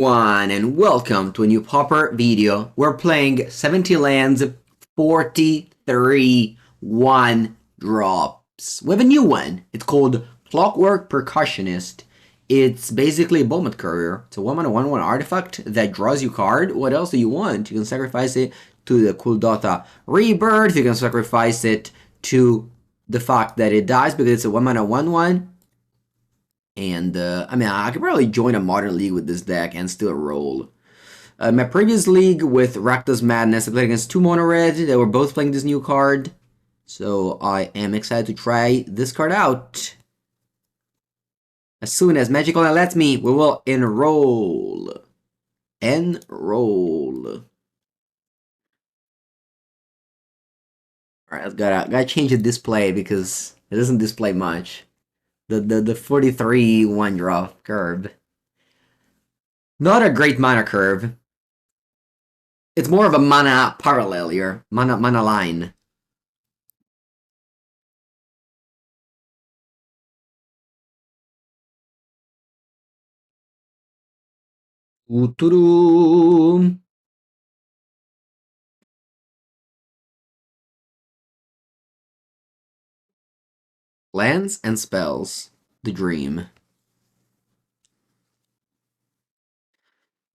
One and welcome to a new Pauper video. We're playing 70 lands, 43 1 drops. We have a new one. It's called Clockwork Percussionist. It's basically a Bowman Courier. It's a 1/1/1 artifact that draws you card. What else do you want? You can sacrifice it to the Kuldotha Rebirth. You can sacrifice it to the fact that it dies because it's a 1/1/1. And, I could probably join a modern league with this deck and still roll. My previous league with Rakdos Madness, I played against two MonoRed. They were both playing this new card. So I am excited to try this card out. As soon as Magic Online lets me, we will enroll. Alright, I've gotta change the display because it doesn't display much. The 43 1 drop curve. Not a great mana curve. It's more of a mana parallel here. Mana line. Uturu. Lands and spells. The dream.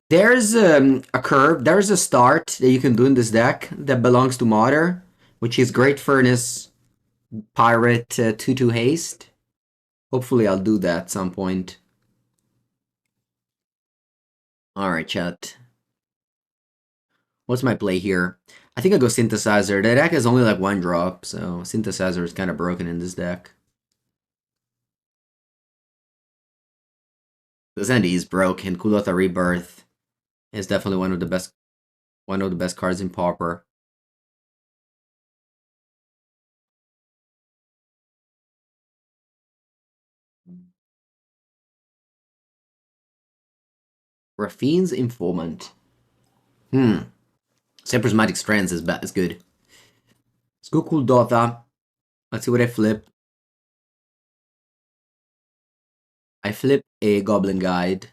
There's a curve, there's a start that you can do in this deck that belongs to Modder, which is Great Furnace, Pirate, 2/2 haste. Hopefully I'll do that at some point. Alright, chat. What's my play here? I think I go Synthesizer. The deck is only like one drop, so Synthesizer is kind of broken in this deck. The Zendi is broken. Kuldotha Rebirth is definitely one of the best cards in Pauper. Raffine's Informant. Prismatic Strands is good. Let's go Kuldotha. Let's see what I flip. I flip a Goblin Guide.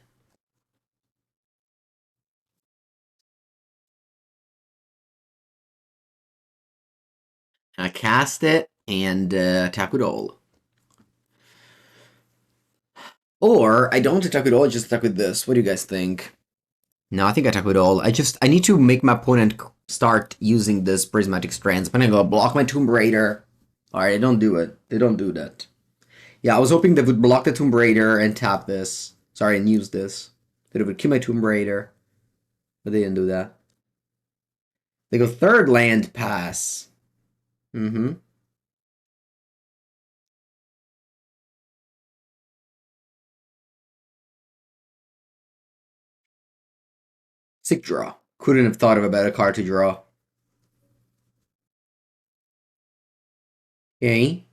I cast it and attack with all. Or I don't attack with all, I just attack with this. What do you guys think? No, I think I attack with all. I need to make my opponent start using this Prismatic Strands. I'm gonna go block my Tomb Raider. Alright, they don't do it. They don't do that. Yeah, I was hoping they would block the Tomb Raider and tap this. Sorry, and use this. That it would kill my Tomb Raider. But they didn't do that. They go third land pass. Sick draw. Couldn't have thought of a better card to draw. Okay.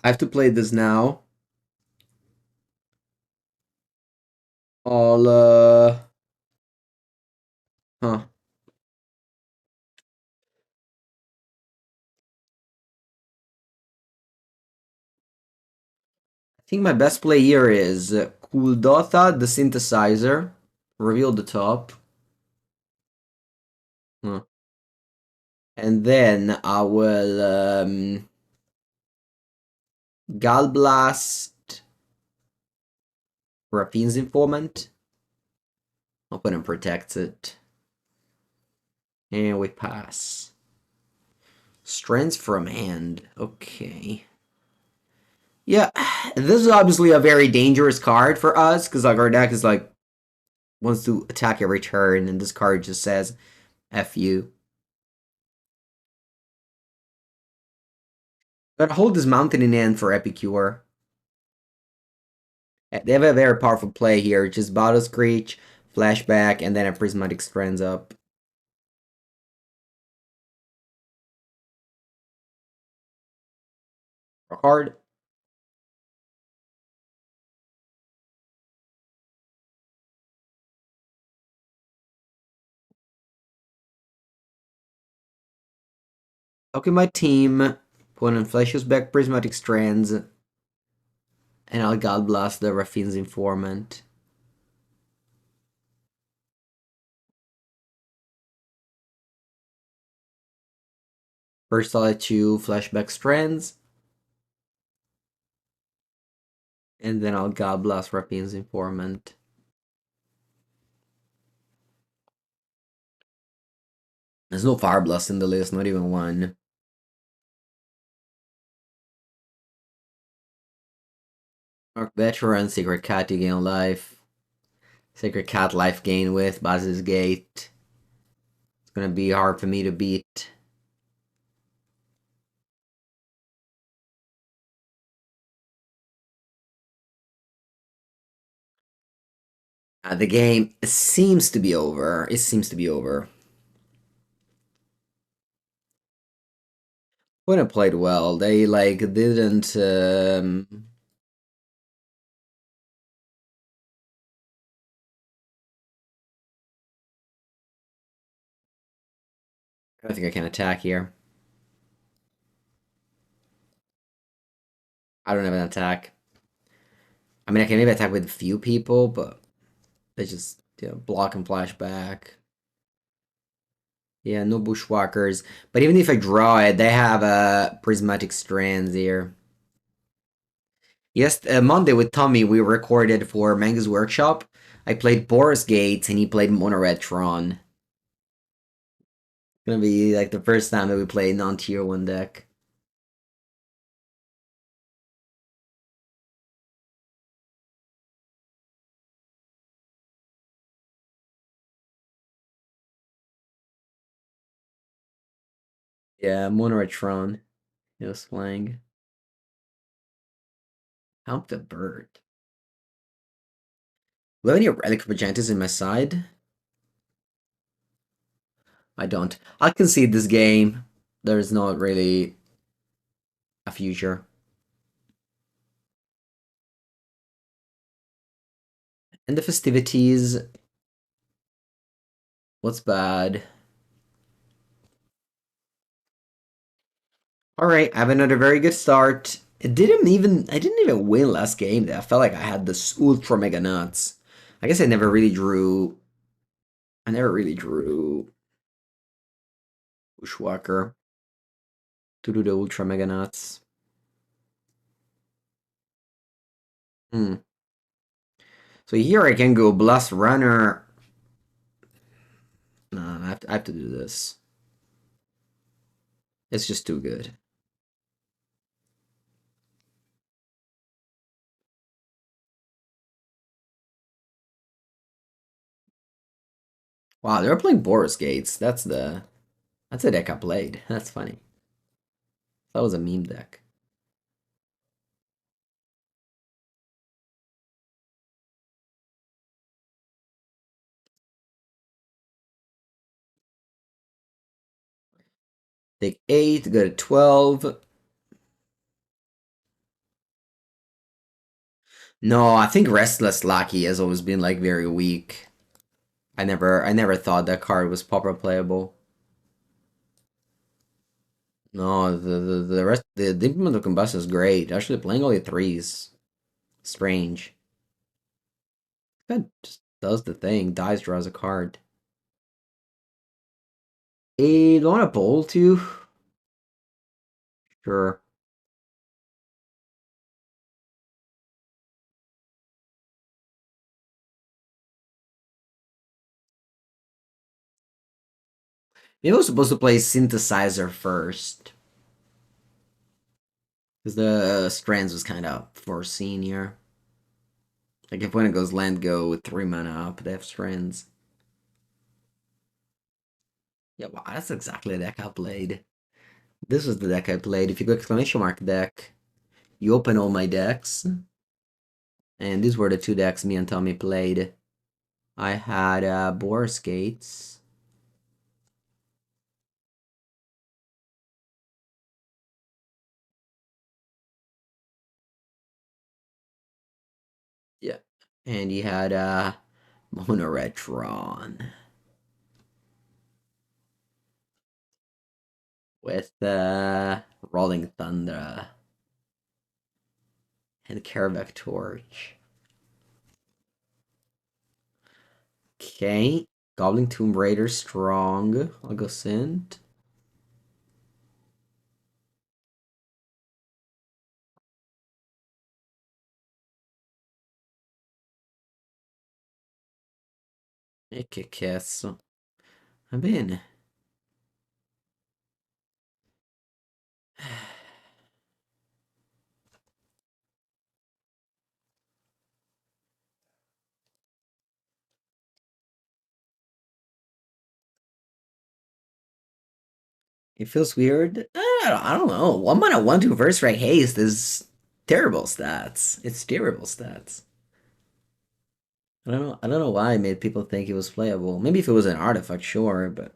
I have to play this now. Huh. I think my best play here is Kuldotha, the Synthesizer. Reveal the top. Huh. And then I will Galblast, Raffine's Informant. Opponent protects it. And we pass. Strands from hand. Okay. Yeah, this is obviously a very dangerous card for us, because like our deck is like wants to attack every turn, and this card just says F you. Gotta hold this mountain in hand for Epicure. They have a very powerful play here, just Battle Screech, Flashback, and then a Prismatic Strands up. Hard. Okay, my team. Opponent flashes back Prismatic Strands. And I'll God Blast the Raffine's Informant. First I'll let you flashback strands. And then I'll God Bless Rapin's Informant. There's no Fire Blast in the list, not even one. Arc Veteran, Secret Cat you gain life. Secret Cat life gain with Baz's Gate. It's gonna be hard for me to beat. The game seems to be over. It seems to be over. Wouldn't played well. They like didn't. I think I can attack here. I don't have an attack. I mean, I can maybe attack with a few people, but they just block and flashback. Yeah, no bushwhackers. But even if I draw it, they have prismatic strands here. Yes, Monday with Tommy, we recorded for Manga's Workshop. I played Boris Gates and he played MonoRed Tron. Gonna be like the first time that we play non-tier 1 deck. Yeah, MonoRed Tron. He was playing. Help the bird. Do I have any Relic Magentas in my side? I don't. I concede this game. There's not really a future. And the festivities. What's bad? Alright, I have another very good start. I didn't even win last game. I felt like I had this ultra mega nuts. I guess I never really drew. I never really drew Bushwhacker to do the ultra mega nuts. Hmm. So here I can go Blast Runner. No, I have to do this. It's just too good. Wow, they're playing Boris Gates. That's a deck I played. That's funny. That was a meme deck. Take 8, go to 12. No, I think Restless Lucky has always been like very weak. I never thought that card was proper playable. No, the rest the implement of combustion is great. Actually playing only threes. Strange. That just does the thing. Dies, draws a card. Do I want to bowl too? Sure. Maybe I was supposed to play Synthesizer first. Because the Strands was kind of foreseen here. Like if when it goes land go with 3 mana up, they have Strands. Yeah, wow, that's exactly the deck I played. This was the deck I played. If you go exclamation mark deck, you open all my decks. And these were the 2 decks me and Tommy played. I had Boris Gates. Yeah. And he had MonoRed Tron. With Rolling Thunder. And Karavak Torch. Okay. Goblin Tomb Raider strong. I'll go Sint. E che cazzo. Va bene. It feels weird. I don't know. 1 mana 1/2 verse right haste is terrible stats. It's terrible stats. I don't know. I don't know why I made people think it was playable. Maybe if it was an artifact, sure, but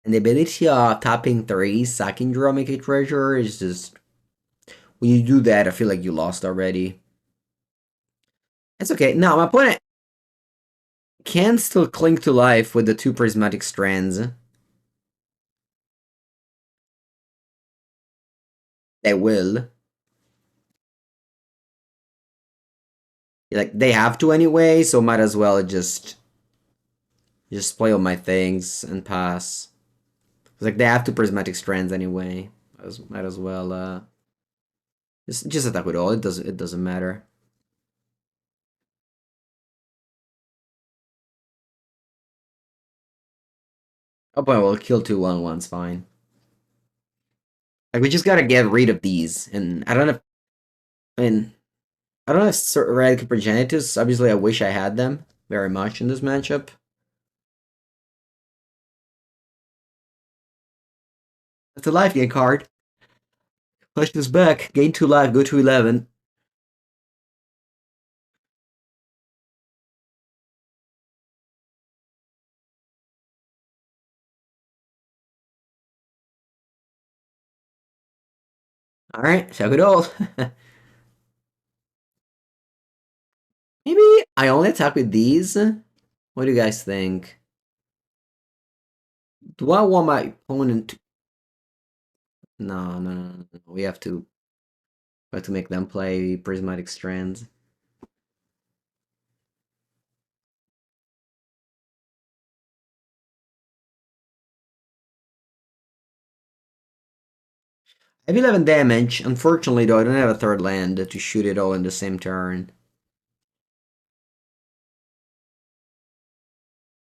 and the ability of tapping three, sacking draw, make a treasure is just when you do that, I feel like you lost already. It's okay. Now my opponent can still cling to life with the two prismatic strands. They will. Like they have to anyway, so might as well just play all my things and pass. It's like they have two prismatic strands anyway. Might as well just attack with all. It doesn't matter. Oh boy, well kill 2/1/1's fine. Like we just gotta get rid of these, and I don't know. I mean, I don't have Radical Progenitus. Obviously, I wish I had them very much in this matchup. That's a life gain card. Push this back. Gain 2 life. Go to 11. All right, suck it all. Maybe I only attack with these. What do you guys think? Do I want my opponent to... No, no, no, no, no. We have to make them play Prismatic Strands. I have 11 damage. Unfortunately, though, I don't have a third land to shoot it all in the same turn.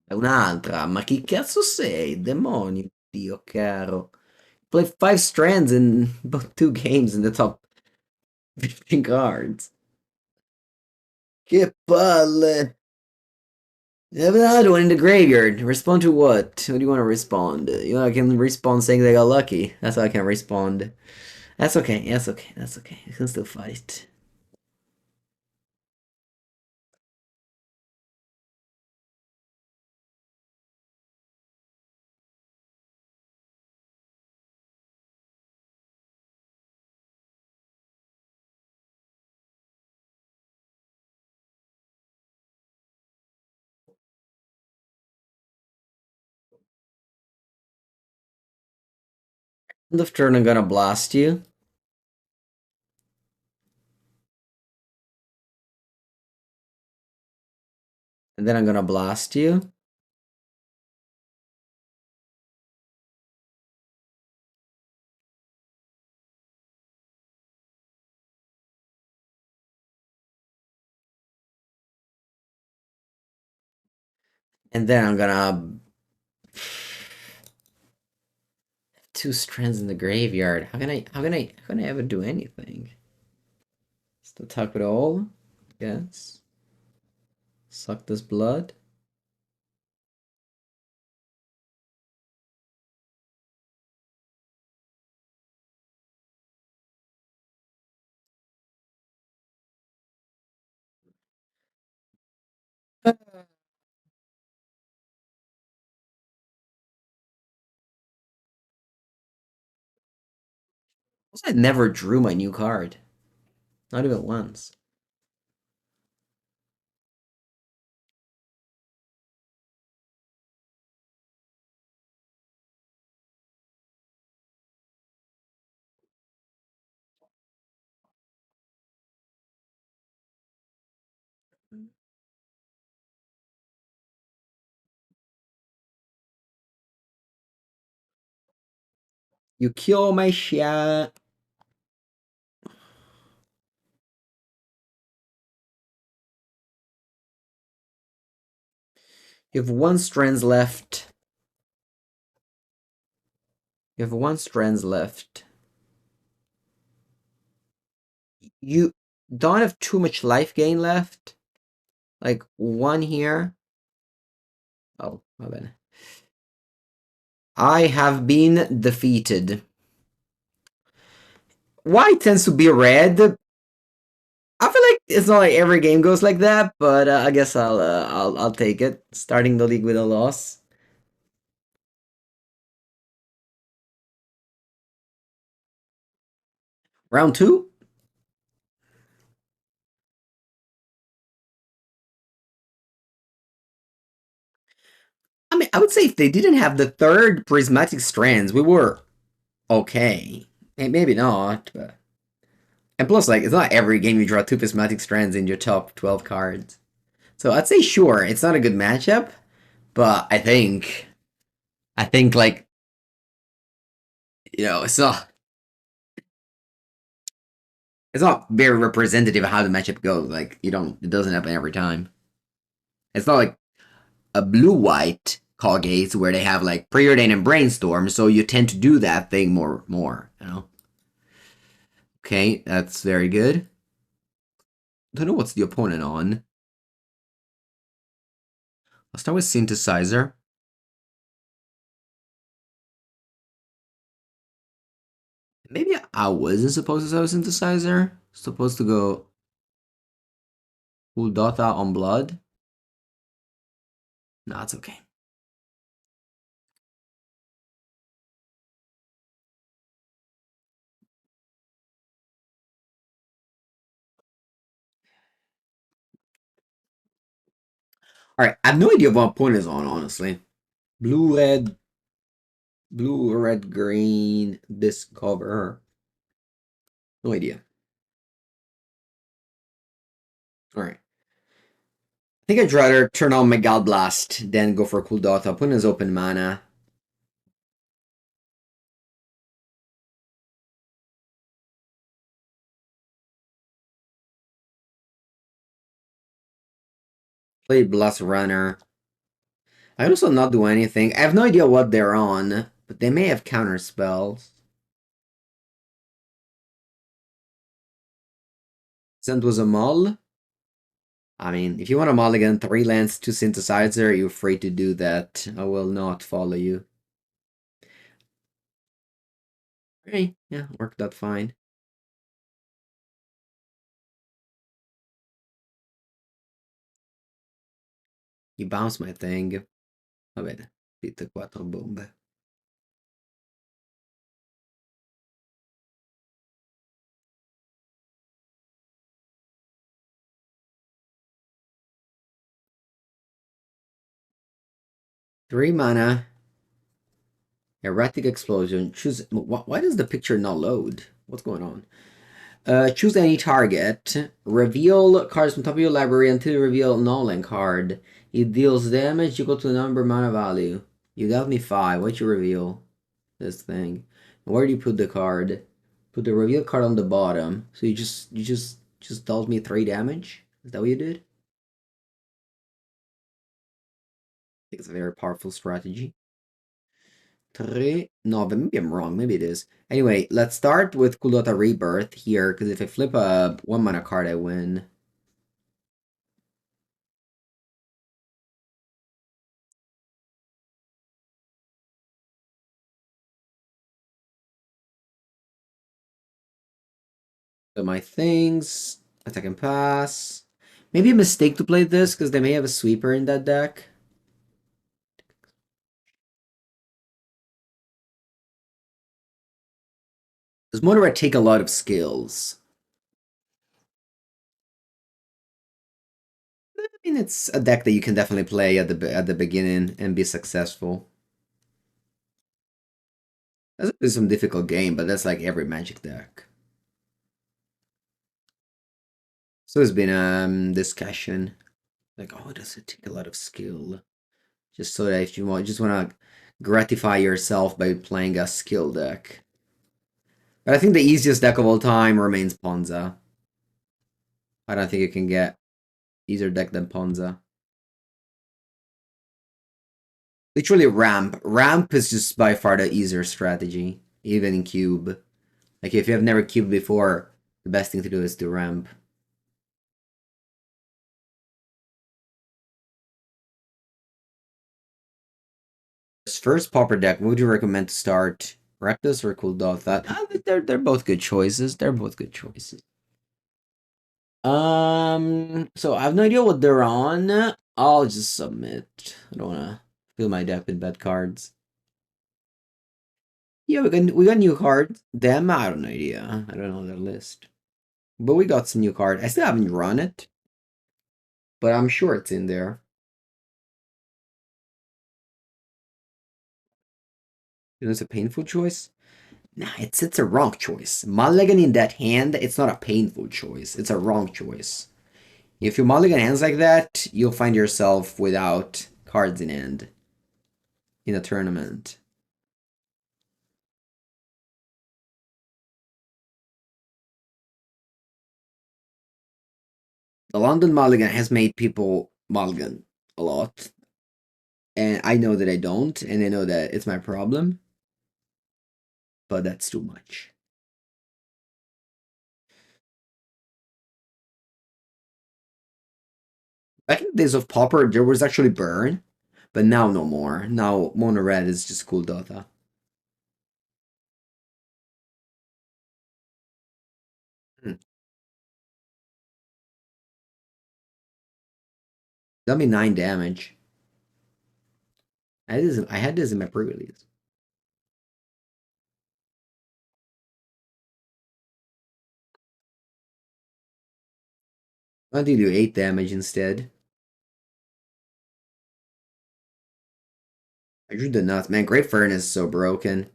È un'altra, ma chi cazzo sei? Demonio, Dio caro. Play 5 strands in both 2 games in the top 15 cards. Che palle. You have another one in the graveyard. Respond to what? What do you want to respond? You know, I can respond saying they got lucky. That's how I can respond. That's okay. That's okay. That's okay. I can still fight. End of turn, I'm gonna blast you. And then I'm gonna blast you. And then I'm gonna 2 strands in the graveyard. How can I ever do anything? Still talk with all? Yes. Suck this blood. I never drew my new card. Not even once. You kill my shit. You have one strands left. You have one strands left. You don't have too much life gain left. Like one here. Oh, my bad. I have been defeated. White tends to be red. I feel like it's not like every game goes like that, but I guess I'll take it. Starting the league with a loss. Round 2? I mean, I would say if they didn't have the third prismatic strands, we were okay. Maybe not, but and plus, like, it's not every game you draw two prismatic strands in your top 12 cards. So I'd say sure, it's not a good matchup, but I think like it's not very representative of how the matchup goes. Like it doesn't happen every time. It's not like a blue-white Caw-Gates where they have like Preordain and Brainstorm, so you tend to do that thing more. Okay, that's very good. Don't know what's the opponent on. I'll start with Synthesizer. Maybe I wasn't supposed to have a Synthesizer. Supposed to go Uldotha on Blood. No, it's okay. Alright, I have no idea what opponent is on, honestly. Blue, red, green, Discover. No idea. Alright. I think I'd rather turn on my God Blast than go for Cool Dot. Opponent is open mana. Play Blast Runner. I also not do anything. I have no idea what they're on, but they may have counter spells. Sent was a mull. I mean, if you want a mulligan, 3 lands, 2 synthesizer, you're free to do that. I will not follow you. Hey, yeah, worked out fine. You bounce my thing. Va bene, hit 4 bombe. Three mana. Erratic explosion. Choose. Why does the picture not load? What's going on? Choose any target. Reveal cards from top of your library until you reveal Nolan card. It deals damage equal to the number mana value. You got me 5. What'd you reveal? This thing. Where do you put the card? Put the reveal card on the bottom. So you just dealt me 3 damage? Is that what you did? I think it's a very powerful strategy. 3. No, but maybe I'm wrong. Maybe it is. Anyway, let's start with Kulota Rebirth here, because if I flip a 1 mana card, I win. So my things, attack and pass. Maybe a mistake to play this, because they may have a sweeper in that deck. Does MonoRed take a lot of skills? I mean, it's a deck that you can definitely play at the beginning and be successful. That's some difficult game, but that's like every Magic deck. So there's been discussion like, oh, does it take a lot of skill? Just so that if you just want to gratify yourself by playing a skill deck. But I think the easiest deck of all time remains Ponza. I don't think you can get easier deck than Ponza. Literally ramp. Ramp is just by far the easier strategy, even in cube. Like if you have never cubed before, the best thing to do is to ramp. First Pauper deck, what would you recommend to start? Rectus or Cool Dog? They're both good choices. They're both good choices. So I have no idea what they're on. I'll just submit. I don't wanna fill my deck with bad cards. Yeah, we got new cards. Them, I don't know idea. I don't know their list. But we got some new cards. I still haven't run it, but I'm sure it's in there. You know, it's a painful choice. Nah, it's a wrong choice. Mulligan in that hand, it's not a painful choice. It's a wrong choice. If you mulligan hands like that, you'll find yourself without cards in hand in a tournament. The London mulligan has made people mulligan a lot. And I know that I don't, and I know that it's my problem, but that's too much. Back in the days of Pauper, there was actually Burn, but now no more. Now MonoRed is just cool Dota. Hmm. That'll be 9 damage. I had this in my pre-release. Why don't you do 8 damage instead? I drew the nuts. Man, Great Furnace is so broken.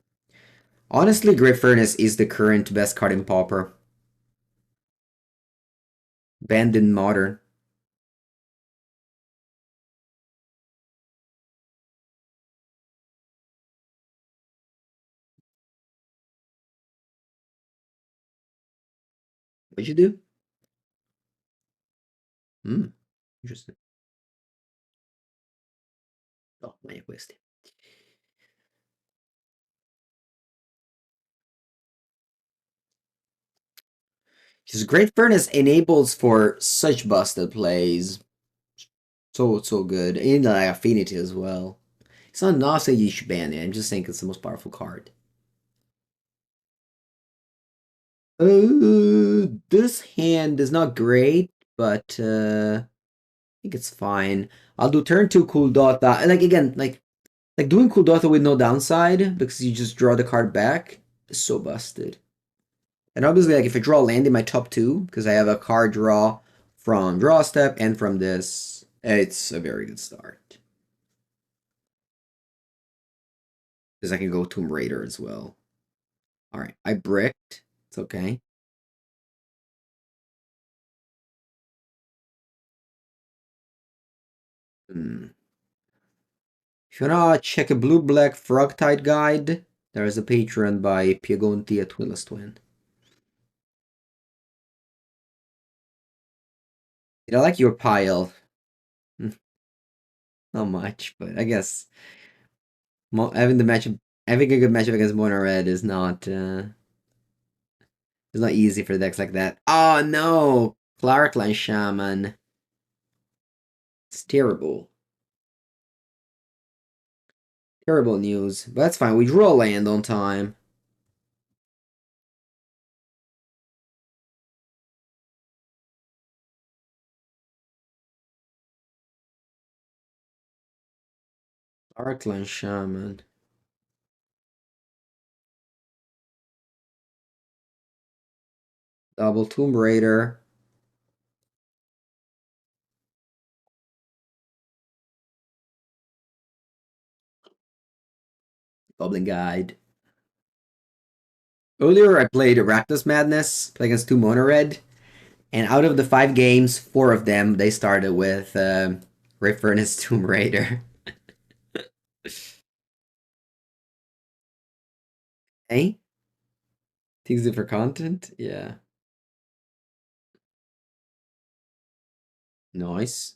Honestly, Great Furnace is the current best card in Pauper. Banned in Modern. What'd you do? Hmm, interesting. Oh, my quest. Just Great Furnace enables for such busted plays. So good. And like Affinity as well. It's not saying you should ban it. I'm just saying it's the most powerful card. This hand is not great, but I think it's fine. I'll do turn 2 cool Dota. Like again, like doing cool Dota with no downside because you just draw the card back is so busted. And obviously, like if I draw land in my top 2, because I have a card draw from draw step and from this, it's a very good start. Because I can go Tomb Raider as well. Alright, I bricked. It's okay. Hmm. If you wanna check a blue-black frog-tide guide, there is a Patreon by Piegonti at Willis Twin. I like your pile. Hmm, not much, but I guess having the matchup, having a good matchup against MonoRed is not easy for decks like that. Oh no, Clarkline Shaman. It's terrible, terrible news. But that's fine. We draw land on time. Clarkline Shaman. Double Tomb Raider. Goblin Guide. Earlier, I played Arachnus Madness, played against 2 MonoRed, and out of the 5 games, 4 of them they started with Great Furnace Tomb Raider. Hey, Things do for content? Yeah. Nice.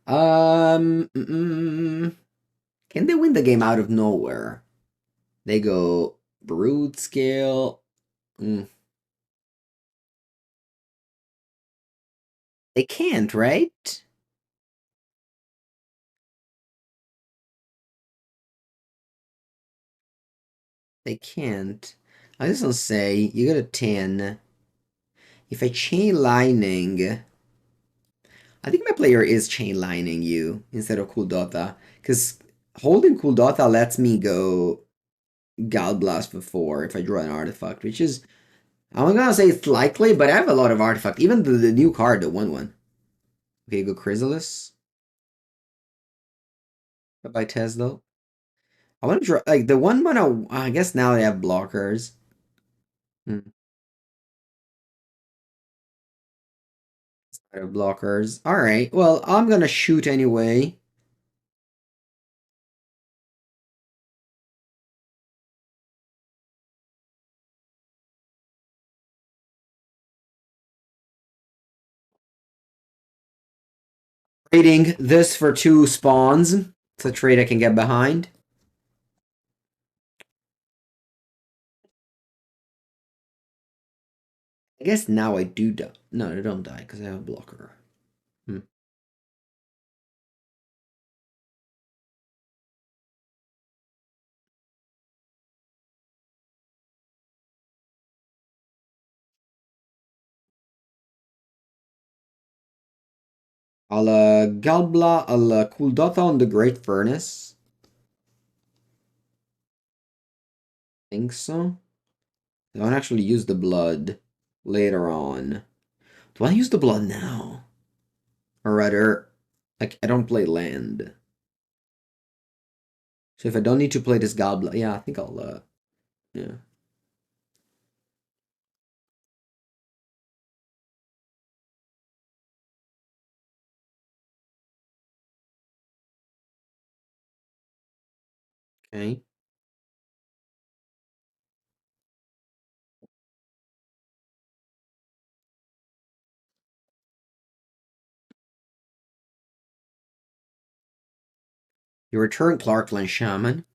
Can they win the game out of nowhere? They go Broodscale. Mm. They can't, right? They can't. I just want to say, you got a 10. If I chain lining, I think my player is chain lining you instead of Cool Dota. Because holding Cool Dota lets me go Gallblast before if I draw an artifact, which is, I'm gonna say it's likely, but I have a lot of artifact. Even the new card, the 1/1. Okay, go Chrysalis. Bye Tesla. I want to draw, like, the 1 mana, I guess now they have blockers. Hmm. Blockers. Alright, well, I'm gonna shoot anyway. Trading this for 2 spawns. It's a trade I can get behind. I guess now I do die. No, I don't die because I have a blocker. Hmm. I'll Galbla, I'll Cool Dota on the Great Furnace. Think so. I don't actually use the blood later on. Do I use the blood now? Or rather, like, I don't play land. So if I don't need to play this Galbla, yeah, I think I'll, yeah. Okay. You return Clarkland Shaman.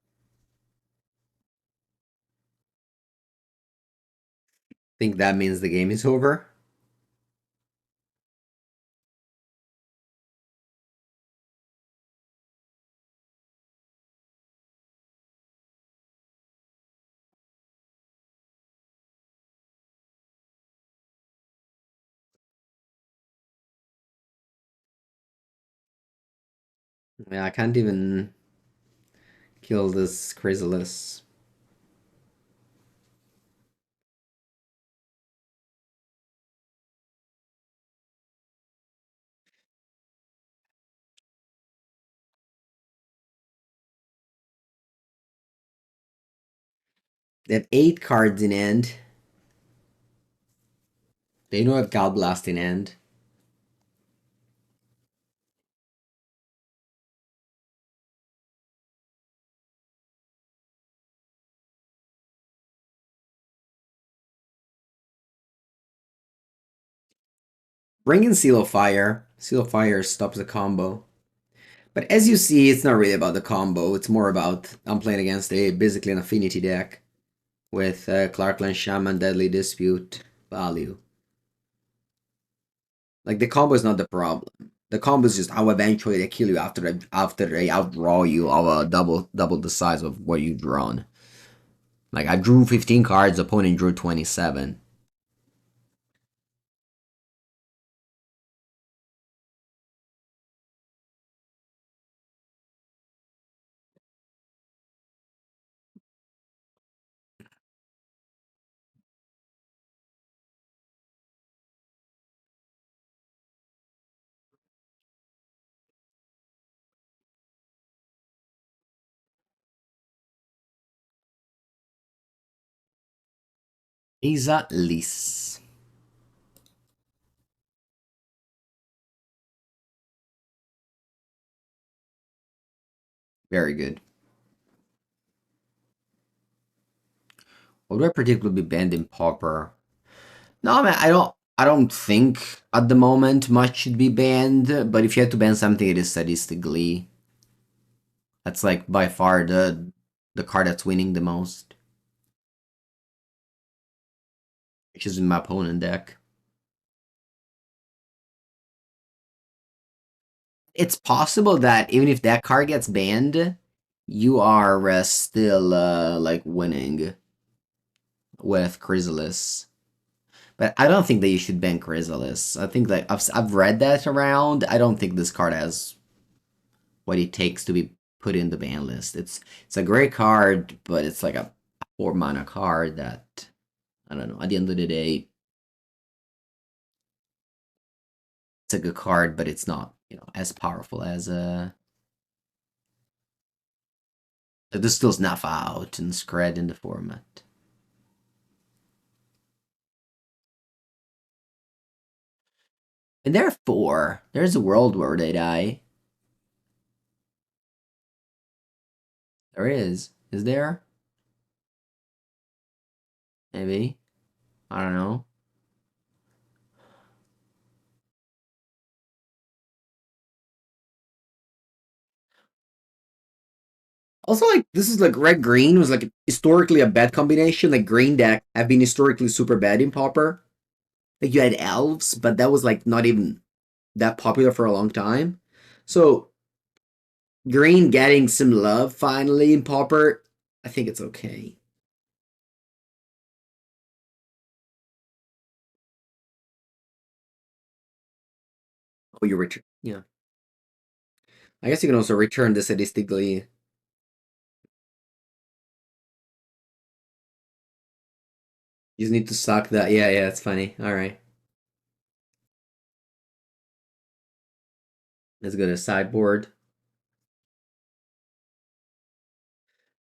Think that means the game is over. Yeah, I can't even kill this Chrysalis. They have 8 cards in end. They don't have Galblast in end. Bring in Seal of Fire. Seal of Fire stops the combo. But as you see, it's not really about the combo. It's more about I'm playing against a basically an affinity deck with Clarkland Shaman, Deadly Dispute, value. Like the combo is not the problem. The combo is just how eventually they kill you after they outdraw you of a double the size of what you've drawn. Like I drew 15 cards, opponent drew 27. Isa Lis. Very good. What do I predict will be banned in Pauper? No, man, I don't think at the moment much should be banned, but if you had to ban something, it is statistically. That's like by far the card that's winning the most, which is in my opponent deck. It's possible that even if that card gets banned, you are still like winning with Chrysalis. But I don't think that you should ban Chrysalis. I think like I've read that around. I don't think this card has what it takes to be put in the ban list. It's a great card, but it's like a 4 mana card that I don't know. At the end of the day, it's a good card, but it's not as powerful as There's still snuff out and Scred in the format. And therefore, there's a world where they die. There is. Is there? Maybe. I don't know. Also, like, this is like red green was like historically a bad combination. Like, green deck have been historically super bad in Pauper. Like, you had elves, but that was like not even that popular for a long time. So, green getting some love finally in Pauper, I think it's okay. Oh, you return. Yeah. I guess you can also return the statistically. You just need to suck that. Yeah, yeah, it's funny. All right. Let's go to sideboard.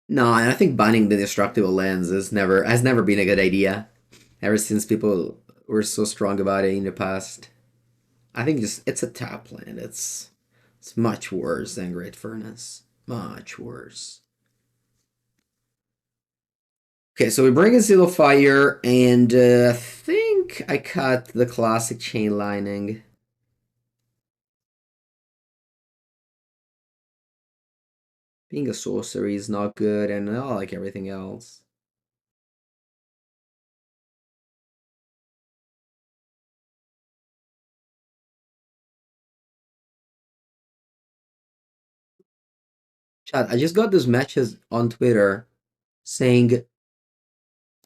No, and I think banning the destructible lens has never been a good idea. Ever since people were so strong about it in the past. I think just it's a tap land. It's much worse than Great Furnace. Much worse. Okay, so we bring in Seal of Fire, and I think I cut the classic chain lining. Being a sorcery is not good, and I like everything else. Chat, I just got this message on Twitter saying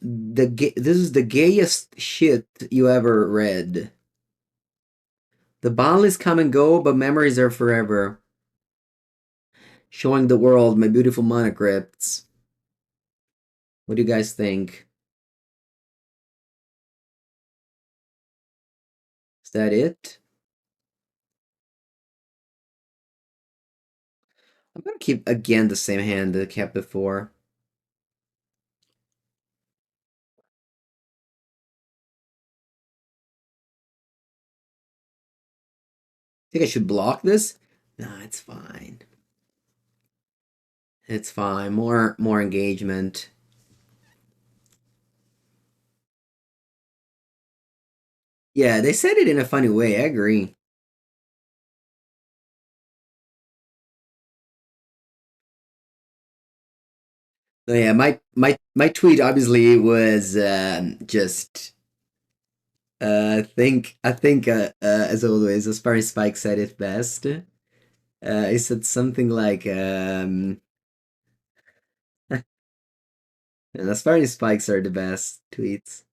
this is the gayest shit you ever read. The boundless come and go, but memories are forever. Showing the world my beautiful monocrypts. What do you guys think? Is that it? I'm gonna keep again the same hand that I kept before. Think I should block this? Nah, it's fine. It's fine. More engagement. Yeah, they said it in a funny way. I agree. So yeah, my tweet obviously was just I think as always, Aspiring Spike said it best. He said something like and Aspiring Spikes are the best tweets.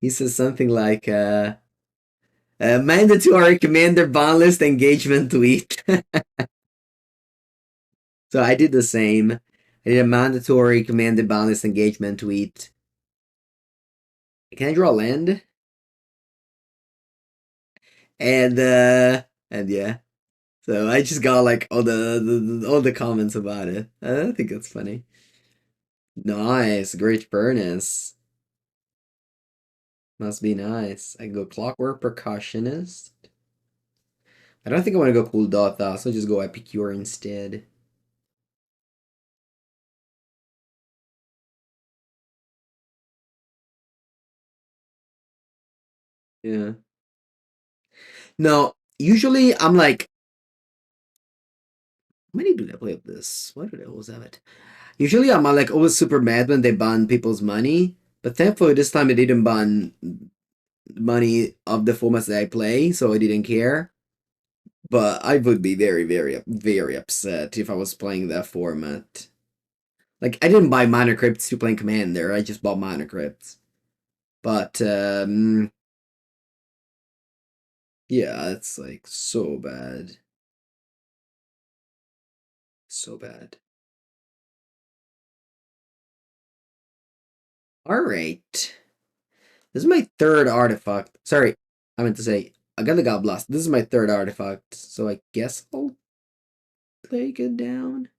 He says something like mandatory commander ban list engagement tweet. So I did the same. I did a mandatory commander ban list engagement tweet. Can I draw land? And yeah. So I just got like all the comments about it. I think that's funny. Nice, great furnace. Must be nice. I go Clockwork Percussionist. I don't think I want to go Cool Dot though, so I'll just go Epicure instead. Yeah. No, usually I'm like, how many do they play of this? Why do they always have it? Usually I'm like always super mad when they ban people's money, but thankfully this time they didn't ban money of the formats that I play, so I didn't care. But I would be very, very, very upset if I was playing that format. Like, I didn't buy Mana Crypts to play Commander, I just bought Mana Crypts. But, yeah, it's like so bad. So bad. Alright. This is my third artifact. Sorry, I meant to say, I got the God Blast. This is my third artifact, so I guess I'll take it down.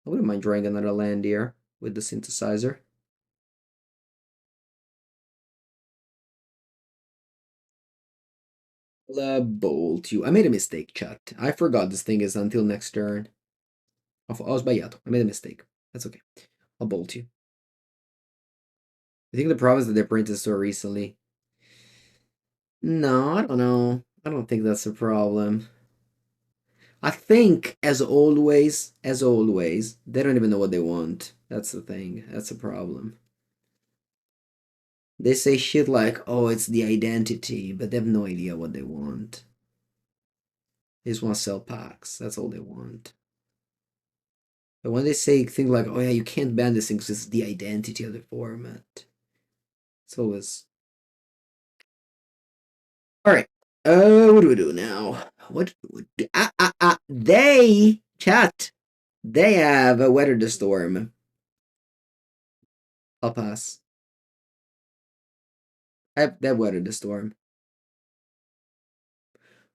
I wouldn't mind drawing another land here with the synthesizer. Bolt you. I made a mistake, chat. I forgot this thing is until next turn. Ho sbagliato. I made a mistake. That's okay. I'll bolt you. I think the problem is that they printed so recently. No, I don't know. I don't think that's a problem. I think, as always, they don't even know what they want. That's the thing. That's a problem. They say shit like, oh, it's the identity, but they have no idea what they want. They just want to sell packs. That's all they want. But when they say things like, oh yeah, you can't ban this thing because it's the identity of the format. It's always... Alright. What do we do now? What do we do? They, chat, they have a Weather the Storm. I'll pass. They have Weather the Storm.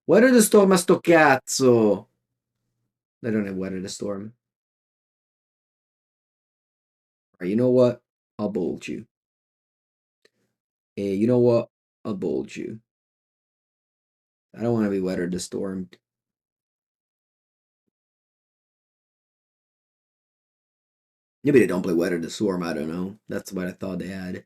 Weather the Storm a sto cazzo! They don't have Weather the Storm. Alright, you know what? I'll bolt you. Hey, you know what? I'll bolt you. I don't want to be Weather the Stormed. Maybe they don't play Weather the Storm, I don't know. That's what I thought they had.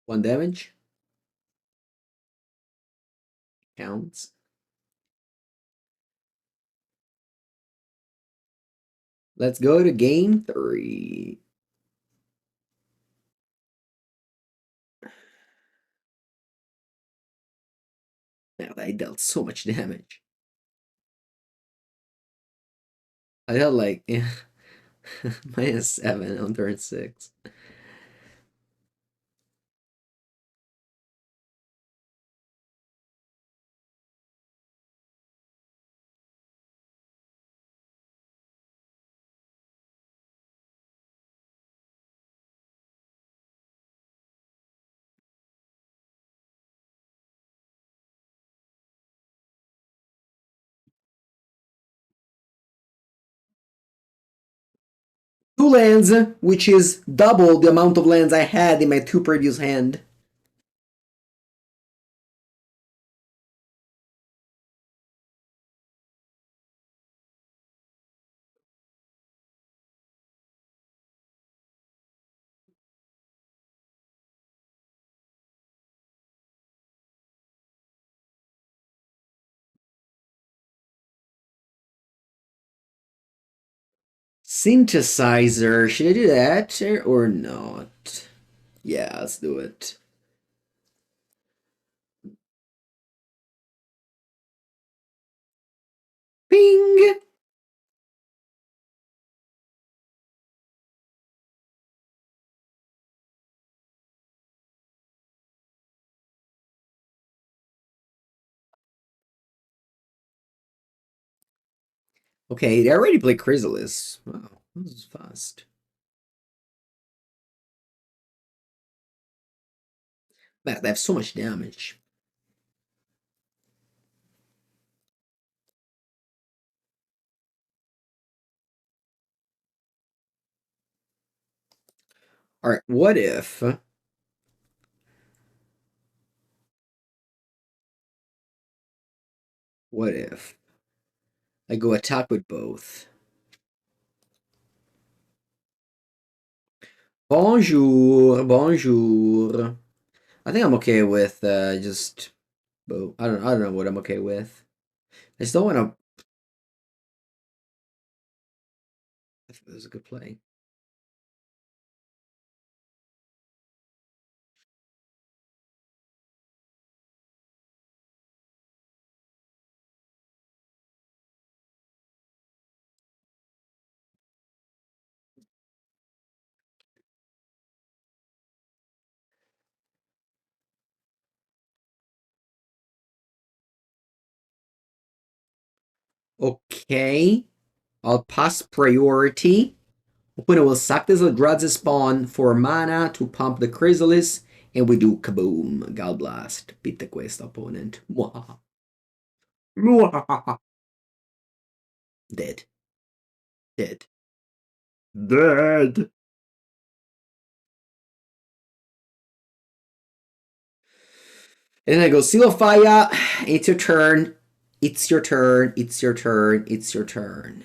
One damage. Counts. Let's go to game 3. Now I dealt so much damage. I dealt like -7 on turn 6. Two lands, which is double the amount of lands I had in my 2 previous hand. Synthesizer, should I do that or not? Yeah, let's do it. Ping! Okay, they already played Chrysalis. Wow, this is fast. Man, they have so much damage. Alright, what if... What if... I go attack with both. Bonjour, bonjour. I think I'm okay with just both. I don't know what I'm okay with. I still want to. I think this is a good play. Okay, I'll pass priority. Opponent will sack this Eldrazi spawn for mana to pump the Chrysalis, and we do kaboom, Galblast. Beat the quest opponent. Mwahaha. Mwahaha. Dead. Dead. Dead. And then I go Seal of Fire. It's your turn. It's your turn. It's your turn. It's your turn.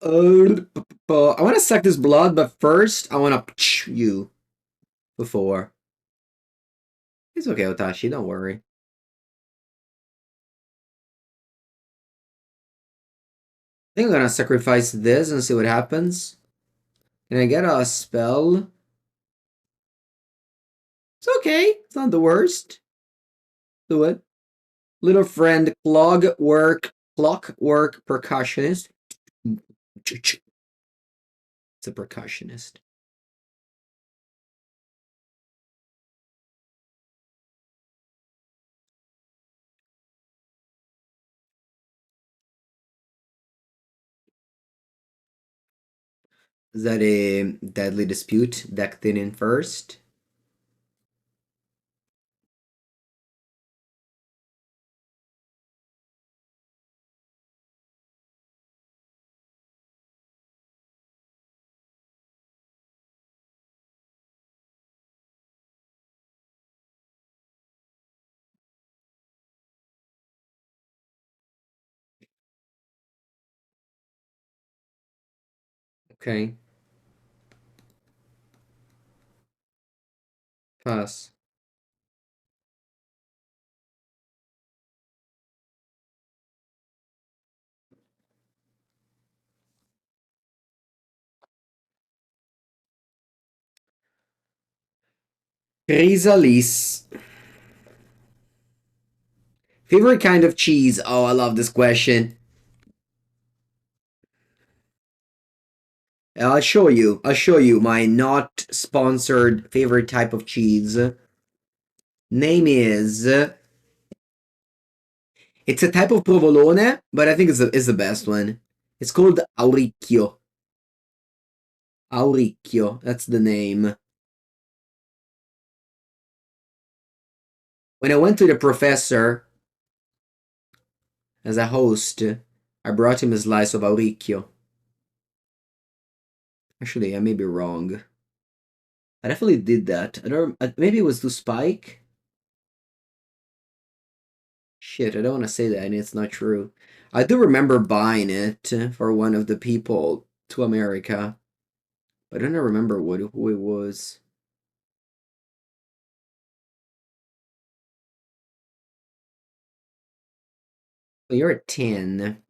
I want to suck this blood, but first I want to you before. It's okay, Otashi. Don't worry. I think I'm gonna sacrifice this and see what happens. Can I get a spell? It's okay. It's not the worst. Do it. Little friend, clockwork percussionist. It's a percussionist. Is that a deadly dispute? Decked in first. Okay. Pass. Chrysalis. Favorite kind of cheese? Oh, I love this question. I'll show you. I'll show you my not sponsored favorite type of cheese. Name is. It's a type of provolone, but I think it's the best one. It's called Auricchio. Auricchio. That's the name. When I went to the professor as a host, I brought him a slice of Auricchio. Actually, I may be wrong. I definitely did that. I don't. Maybe it was to Spike. Shit, I don't want to say that, and it's not true. I do remember buying it for one of the people to America, but I don't remember who it was. Well, you're at 10.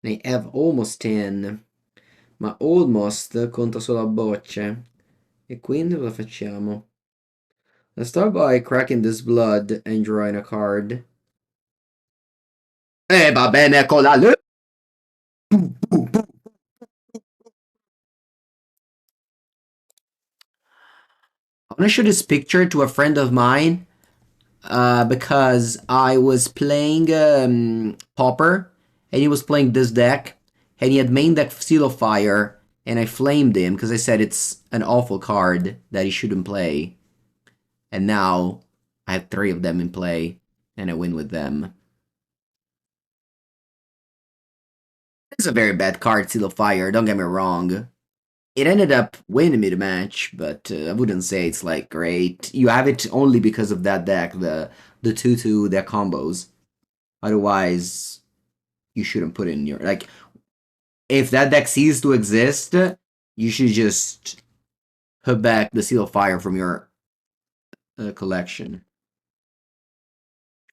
I have almost 10. Ma almost conta solo a bocce. E quindi cosa facciamo? Let's start by cracking this blood and drawing a card. Va bene con la I want to show this picture to a friend of mine because I was playing Pauper and he was playing this deck and he had main deck Seal of Fire, and I flamed him because I said it's an awful card that he shouldn't play. And now I have 3 of them in play, and I win with them. It's a very bad card, Seal of Fire, don't get me wrong. It ended up winning me the match, but I wouldn't say it's like great. You have it only because of that deck, the 2/2 deck combos. Otherwise, you shouldn't put it in your like. If that deck ceases to exist, you should just put back the Seal of Fire from your collection,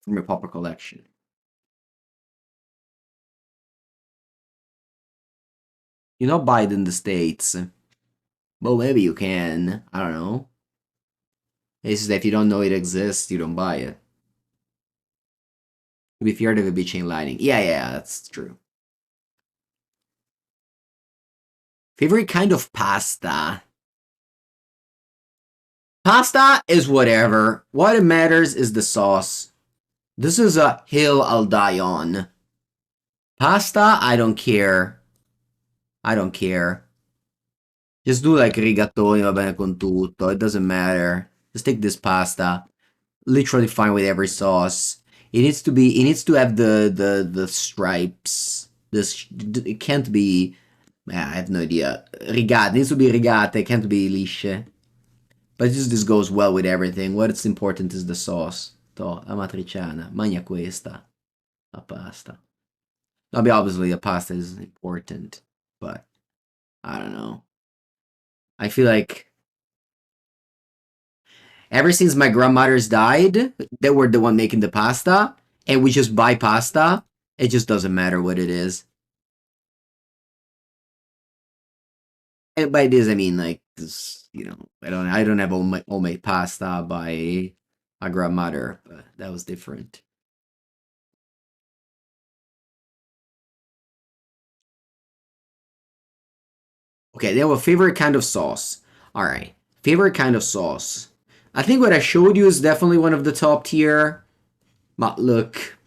from your Pauper collection. You not buy it in the States. Well, maybe you can. I don't know. It's just that if you don't know it exists, you don't buy it. To be fair, there would be chain lightning. Yeah, that's true. Favorite kind of pasta? Pasta is whatever. What matters is the sauce. This is a hill I'll die on. Pasta, I don't care. I don't care. Just do like rigatoni, va bene con tutto. It doesn't matter. Just take this pasta. Literally fine with every sauce. It needs to be. It needs to have the stripes. This it can't be. I have no idea. Rigate. It needs to be rigate. It can't be lisce. But just this goes well with everything. What's important is the sauce. To, amatriciana. Magna questa. La pasta. I mean, obviously the pasta is important, but I don't know. I feel like ever since my grandmothers died, they were the one making the pasta, and we just buy pasta. It just doesn't matter what it is. And by this I mean like this, I don't have homemade pasta by my grandmother, but that was different. Okay, they have a favorite kind of sauce. All right, favorite kind of sauce. I think what I showed you is definitely one of the top tier. But look,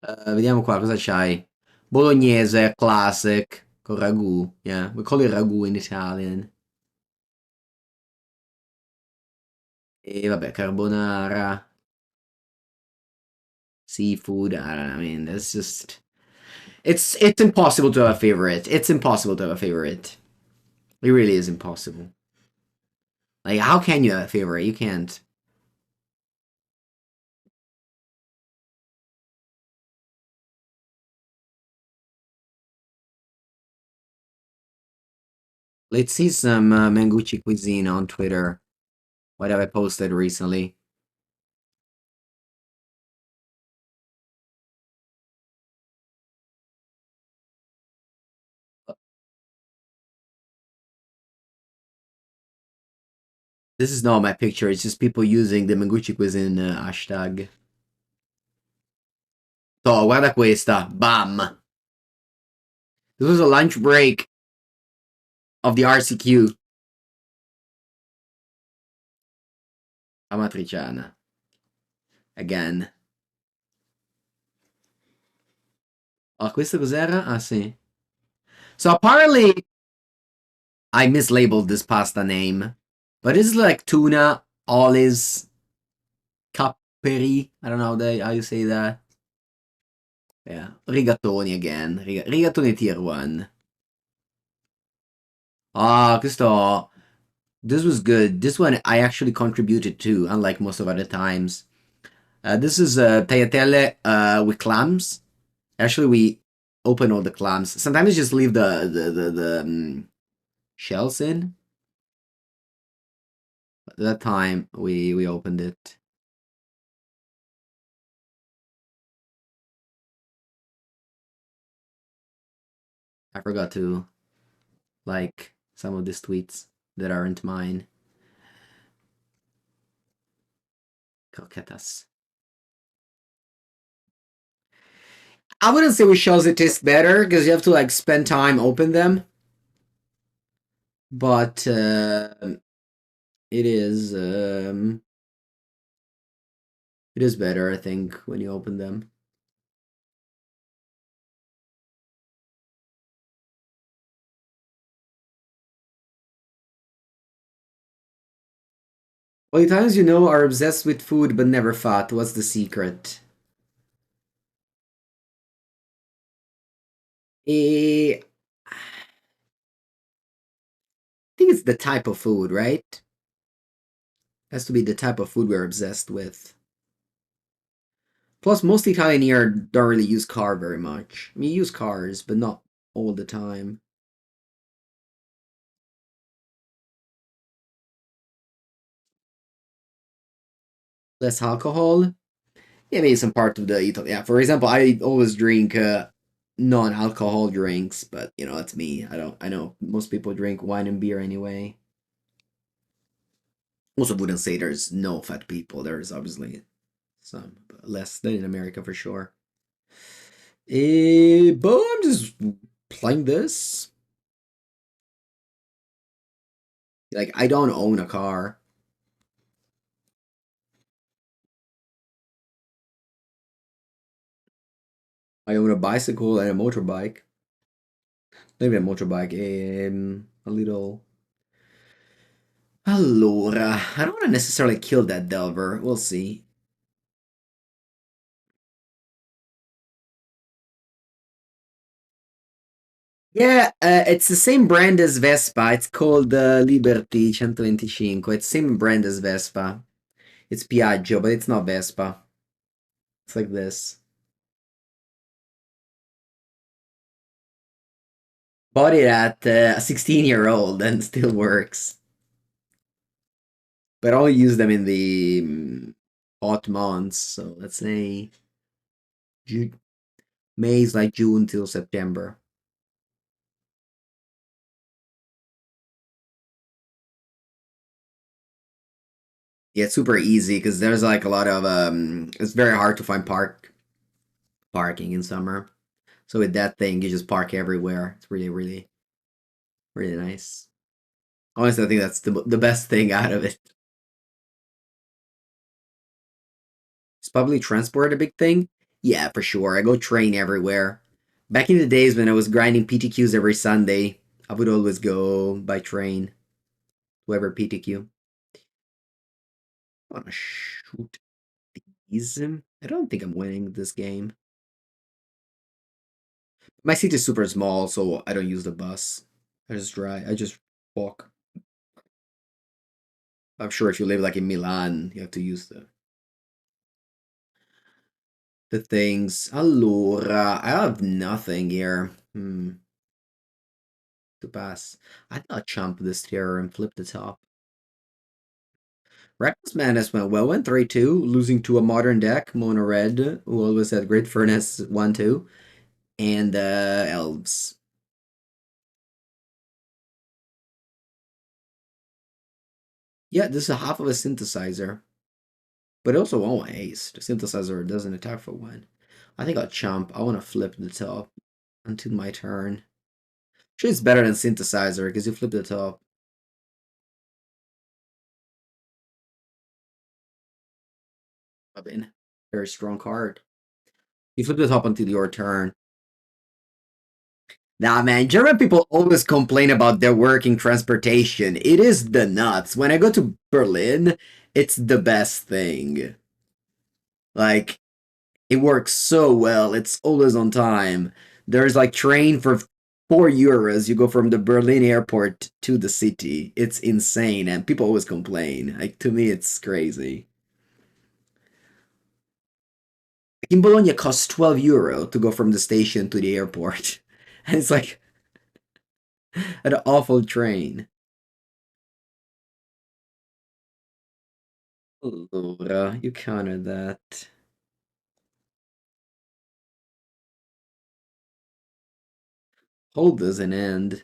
vediamo qua cosa c'hai. Bolognese, classic, con ragù. Yeah, we call it ragù in Italian. E vabbè, carbonara, seafood. I don't know. I mean, that's just. It's impossible to have a favorite. It's impossible to have a favorite. It really is impossible. Like, how can you have a favorite? You can't. Let's see some Mengucci cuisine on Twitter. What have I posted recently? This is not my picture. It's just people using the Mengucci cuisine hashtag. Oh, guarda questa. Bam. This was a lunch break of the RCQ. Amatriciana. Again. Oh, questo cos'era? Ah, sì. So apparently, I mislabeled this pasta name. But it's like tuna, olives, capperi. I don't know how you say that. Yeah. Rigatoni again. Rigatoni tier 1. Ah, questo. This was good. This one I actually contributed to, unlike most of other times. This is tagliatelle with clams. Actually, we open all the clams. Sometimes you just leave the shells in. But that time we opened it. I forgot to like some of these tweets that aren't mine. Croquetas. I wouldn't say with shells it tastes better because you have to like spend time open them. But it is it is better, I think, when you open them. Well, Italians you know are obsessed with food but never fought. What's the secret? I think it's the type of food, right? Has to be the type of food we're obsessed with. Plus, most Italian here don't really use car very much. I mean, you use cars, but not all the time. Less alcohol? Yeah, maybe some part of the Italy. Yeah, for example, I always drink non-alcohol drinks, but you know, that's me. I don't. I know most people drink wine and beer anyway. Also, wouldn't say there's no fat people. There's obviously some, but less than in America for sure. But I'm just playing this. Like, I don't own a car. I own a bicycle and a motorbike. Maybe a motorbike. A little. Allora, I don't want to necessarily kill that Delver. We'll see. Yeah, it's the same brand as Vespa. It's called Liberty 125. It's the same brand as Vespa. It's Piaggio, but it's not Vespa. It's like this. Bought it at a 16-year-old and still works. But I only use them in the hot months. So let's say June, May is like June till September. Yeah, it's super easy because there's like a lot of it's very hard to find parking in summer. So with that thing, you just park everywhere. It's really, really, really nice. Honestly, I think that's the best thing out of it. Is public transport a big thing? Yeah, for sure. I go train everywhere. Back in the days when I was grinding PTQs every Sunday, I would always go by train to every PTQ. I want to shoot these. I don't think I'm winning this game. My seat is super small, so I don't use the bus. I just drive. I just walk. I'm sure if you live like in Milan, you have to use the things. Allora, I have nothing here. To pass. I thought chump this tier and flip the top. Reckless Madness went well, went 3-2, losing to a modern deck, MonoRed, who always had great furnace 1-2, and Elves. Yeah, this is a half of a synthesizer. But also won't ace. The synthesizer doesn't attack for one. I think I'll chump. I want to flip the top until my turn. Sure, it's better than synthesizer because you flip the top. I mean, very strong card. You flip the top until your turn. Nah, man, German people always complain about their working transportation. It is the nuts. When I go to Berlin, it's the best thing. Like, it works so well. It's always on time. There's like train for €4. You go from the Berlin airport to the city. It's insane, and people always complain. Like to me, it's crazy. Like in Bologna, it costs €12 to go from the station to the airport, and it's like an awful train. Laura, you countered that. Hold doesn't end.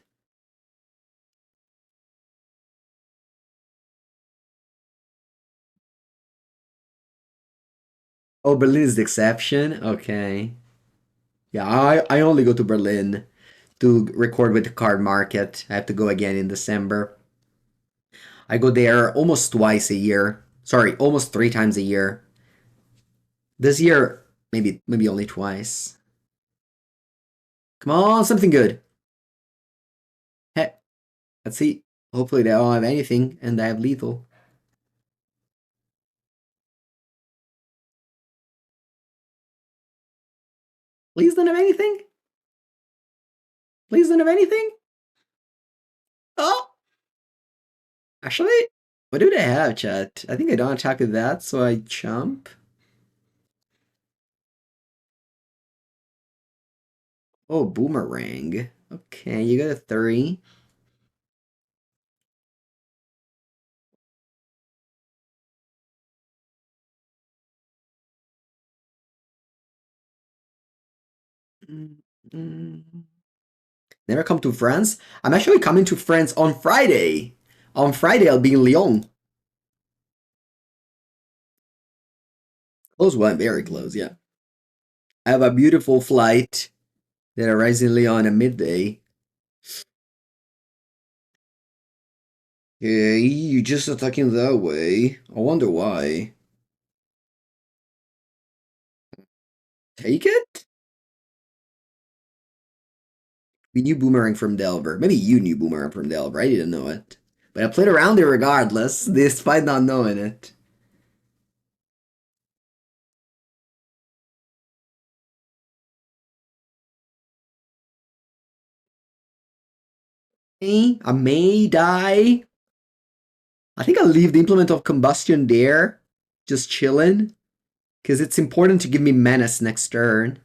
Oh, Berlin is the exception? Okay. Yeah, I only go to Berlin to record with the card market. I have to go again in December. I go there almost twice a year. Sorry, almost 3 times a year. This year, maybe only twice. Come on, something good. Hey, let's see. Hopefully they don't have anything, and I have lethal. Please don't have anything? Please don't have anything? Oh! Actually, what do they have, chat? I think I don't attack with that, so I jump. Oh, boomerang. Okay, you got a 3. Never come to France? I'm actually coming to France on Friday. On Friday, I'll be in Lyon. Close one, very close, yeah. I have a beautiful flight that arrives in Lyon at midday. Yeah, you just attacking that way. I wonder why. Take it? We knew Boomerang from Delver. Maybe you knew Boomerang from Delver. I didn't know it. But I played around it regardless, despite not knowing it. I may die. I think I'll leave the Implement of Combustion there. Just chilling. Because it's important to give me Menace next turn.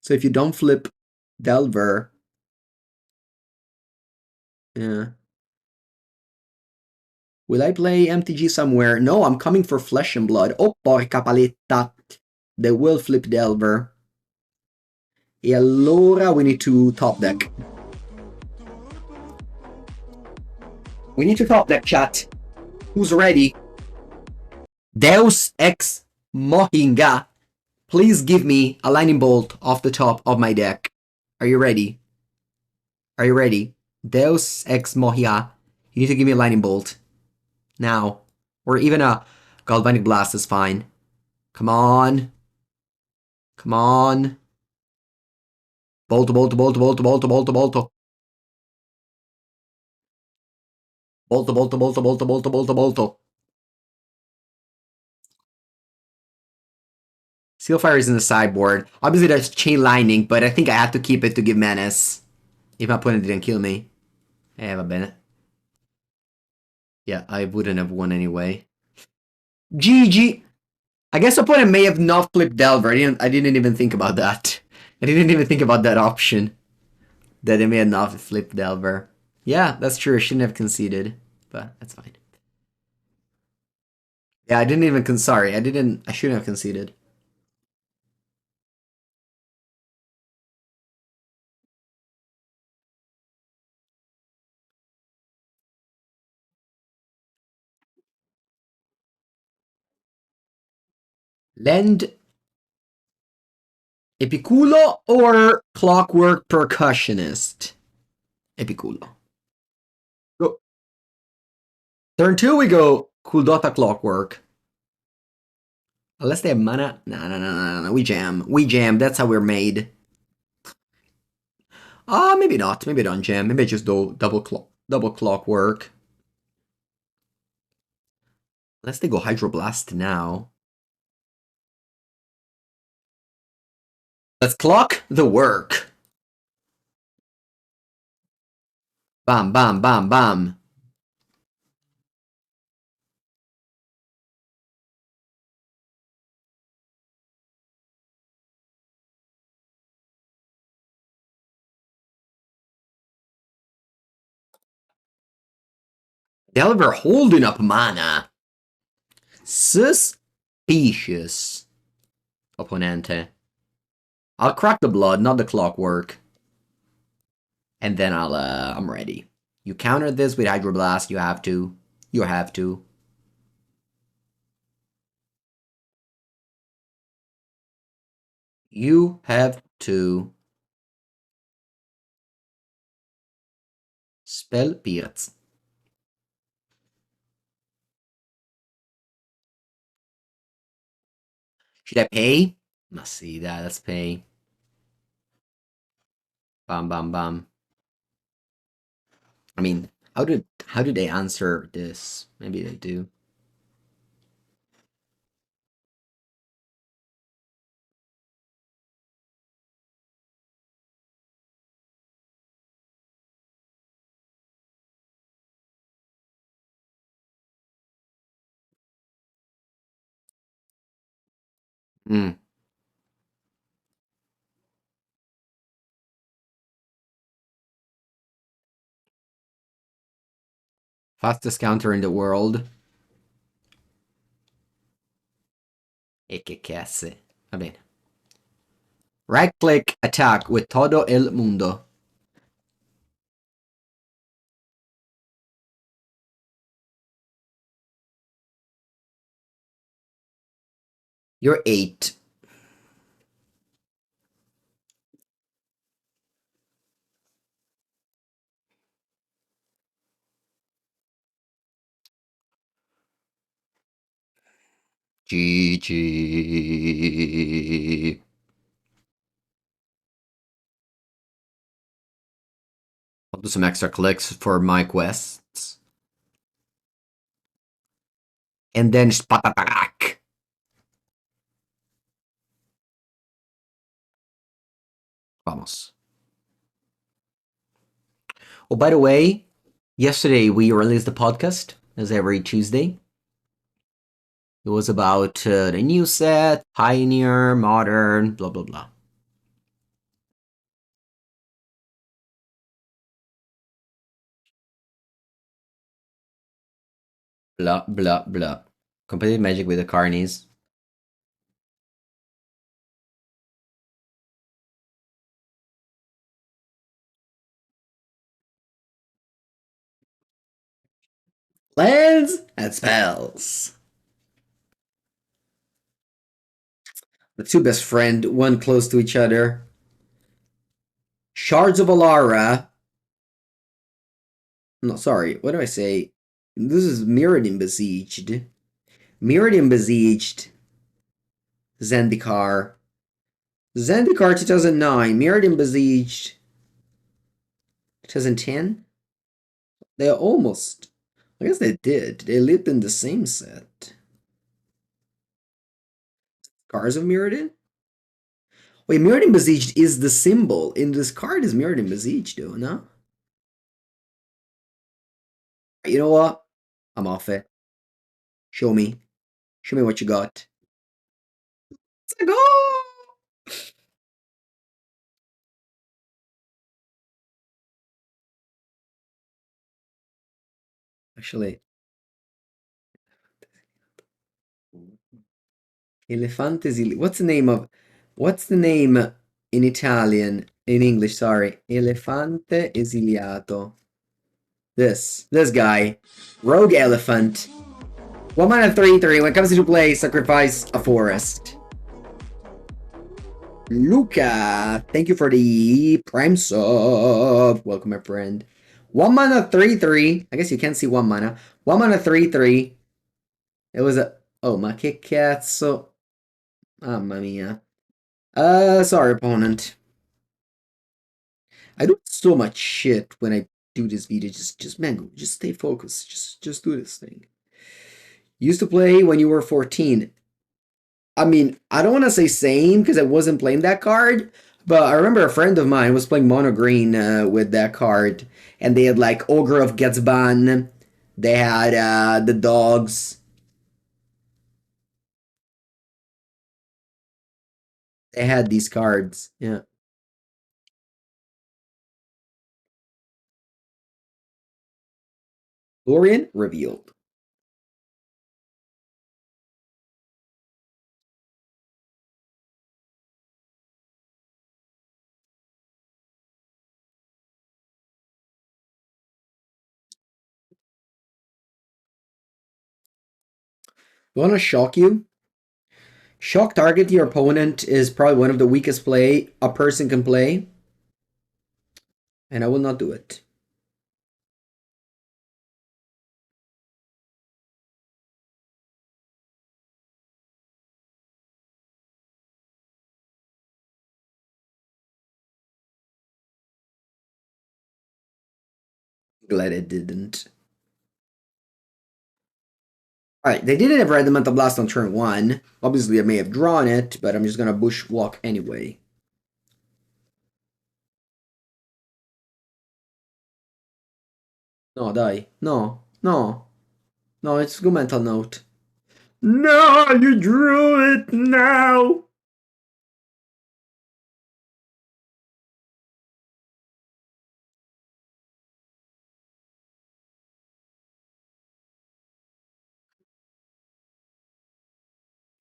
So if you don't flip Delver... Yeah. Will I play MTG somewhere? No, I'm coming for Flesh and Blood. Oh, porca paletta. They will flip Delver. E allora we need to top deck. We need to top deck, chat. Who's ready? Deus Ex Mohinga. Please give me a lightning bolt off the top of my deck. Are you ready? Are you ready? Deus Ex Mohinga. You need to give me a lightning bolt. Now. Or even a Galvanic Blast is fine. Come on. Come on. Bolt, bolt, bolt, bolt, bolt, bolt, bolt. Bolt, bolt, bolt, bolt, bolt, bolt, bolt. Sealfire is in the sideboard. Obviously there's Chain Lightning, but I think I have to keep it to give Menace. If my opponent didn't kill me. I have a Bennett. Yeah, I wouldn't have won anyway. GG! I guess opponent may have not flipped Delver. I didn't even think about that. I didn't even think about that option. That they may have not flipped Delver. Yeah, that's true. I shouldn't have conceded. But that's fine. Yeah, I didn't even sorry, I shouldn't have conceded. Lend Epiculo or Clockwork Percussionist? Epiculo. Go. Turn 2 we go Kuldota Clockwork. Unless they have mana. No. We jam. We jam. That's how we're made. Maybe not. Maybe I don't jam. Maybe I just do double Clockwork. Unless they go Hydroblast now. Let's clock the work. Bam, bam, bam, bam. Delver holding up mana. Suspicious. Opponente. I'll crack the blood, not the Clockwork. And then I'm ready. You counter this with Hydroblast, you have to. You have to. You have to. Spell Pierce. Should I pay? Must see that. Let's pay. Bam, bam, bam. I mean, how did they answer this? Maybe they do. Mm. Fastest counter in the world. E che casse. Va bene. Right click attack with todo el mundo. You're 8. GG. I'll do some extra clicks for my quests. And then spatatak. Vamos. Oh, by the way, yesterday we released the podcast, as every Tuesday. It was about the new set, Pioneer, Modern, blah blah blah. Blah blah blah. Completed Magic with the Carnies. Lands and spells. The two best friend, one close to each other. Shards of Alara. No, sorry, what do I say? This is Mirrodin Besieged. Mirrodin Besieged. Zendikar. Zendikar 2009. Mirrodin Besieged 2010. They almost. I guess they did. They lived in the same set. Scars of Mirrodin? Wait, Mirrodin Besieged is the symbol. In this card is Mirrodin Besieged, though, no? You know what? I'm off it. Show me. Show me what you got. It's like, oh! Actually, Elefante What's the name of? What's the name in Italian? In English, sorry. Elefante esiliato. This guy. Rogue Elephant. 1 mana 3/3. When it comes into play, sacrifice a forest. Luca, thank you for the Prime sub. Welcome, my friend. 1 mana 3/3. I guess you can't see 1 mana. 1 mana 3/3. It was a. Oh, ma che cazzo. Mamma mia. Sorry, opponent. I do so much shit when I do this video. Just Mango, just stay focused. Just do this thing. Used to play when you were 14. I mean, I don't want to say same because I wasn't playing that card, but I remember a friend of mine was playing mono green with that card, and they had like Ogre of Getsban. They had the dogs. They had these cards. Yeah. Lorien revealed. Want to shock you? Shock target your opponent is probably one of the weakest play a person can play, and I will not do it. Glad I didn't. Alright, they didn't have Elemental Blast on turn 1. Obviously, I may have drawn it, but I'm just gonna Bushwalk anyway. No, dai. No, no. No, it's good mental note. No, you drew it now.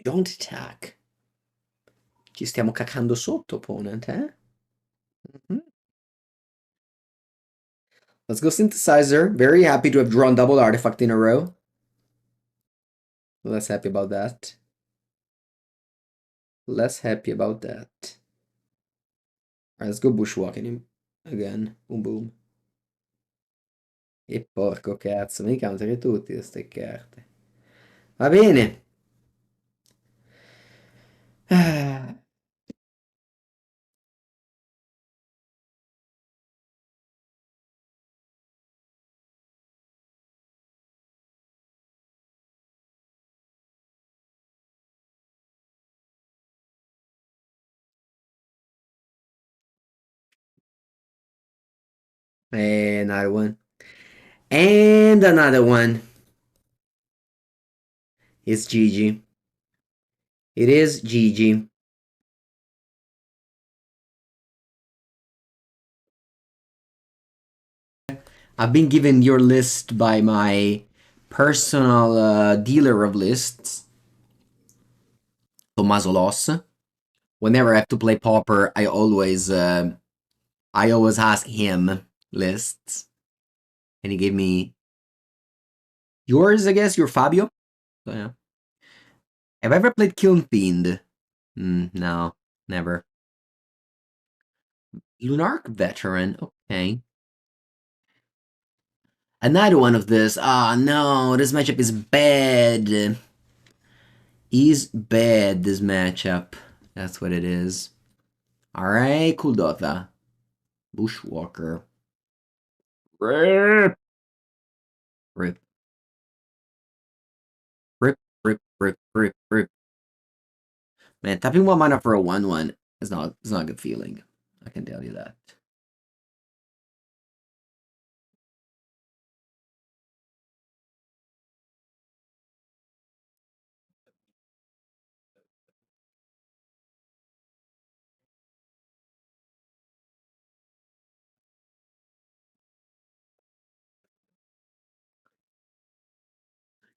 Don't attack. Ci stiamo cacando sotto, opponent, eh? Mhm. Let's go synthesizer. Very happy to have drawn double artifact in a row. Less happy about that. Less happy about that. Alright, let's go bushwalking him again. Boom boom. E porco cazzo, mi counter tutti queste carte. Va bene. Another one. And another one. It's GG. It is GG. I've been given your list by my personal dealer of lists, Tommaso Loss. Whenever I have to play Pauper, I always ask him lists, and he gave me yours. I guess your Fabio. So, yeah. Have I ever played Kiln Fiend? No, never. Lunarch Veteran. Okay. Another one of this. Ah, oh, no, this matchup is bad. Is bad, this matchup. That's what it is. Alright, cool Dota. Bushwalker. Rip. Rip. Rip, rip, rip, rip, rip. Man, tapping 1 mana for a 1/1 is not a good feeling. I can tell you that.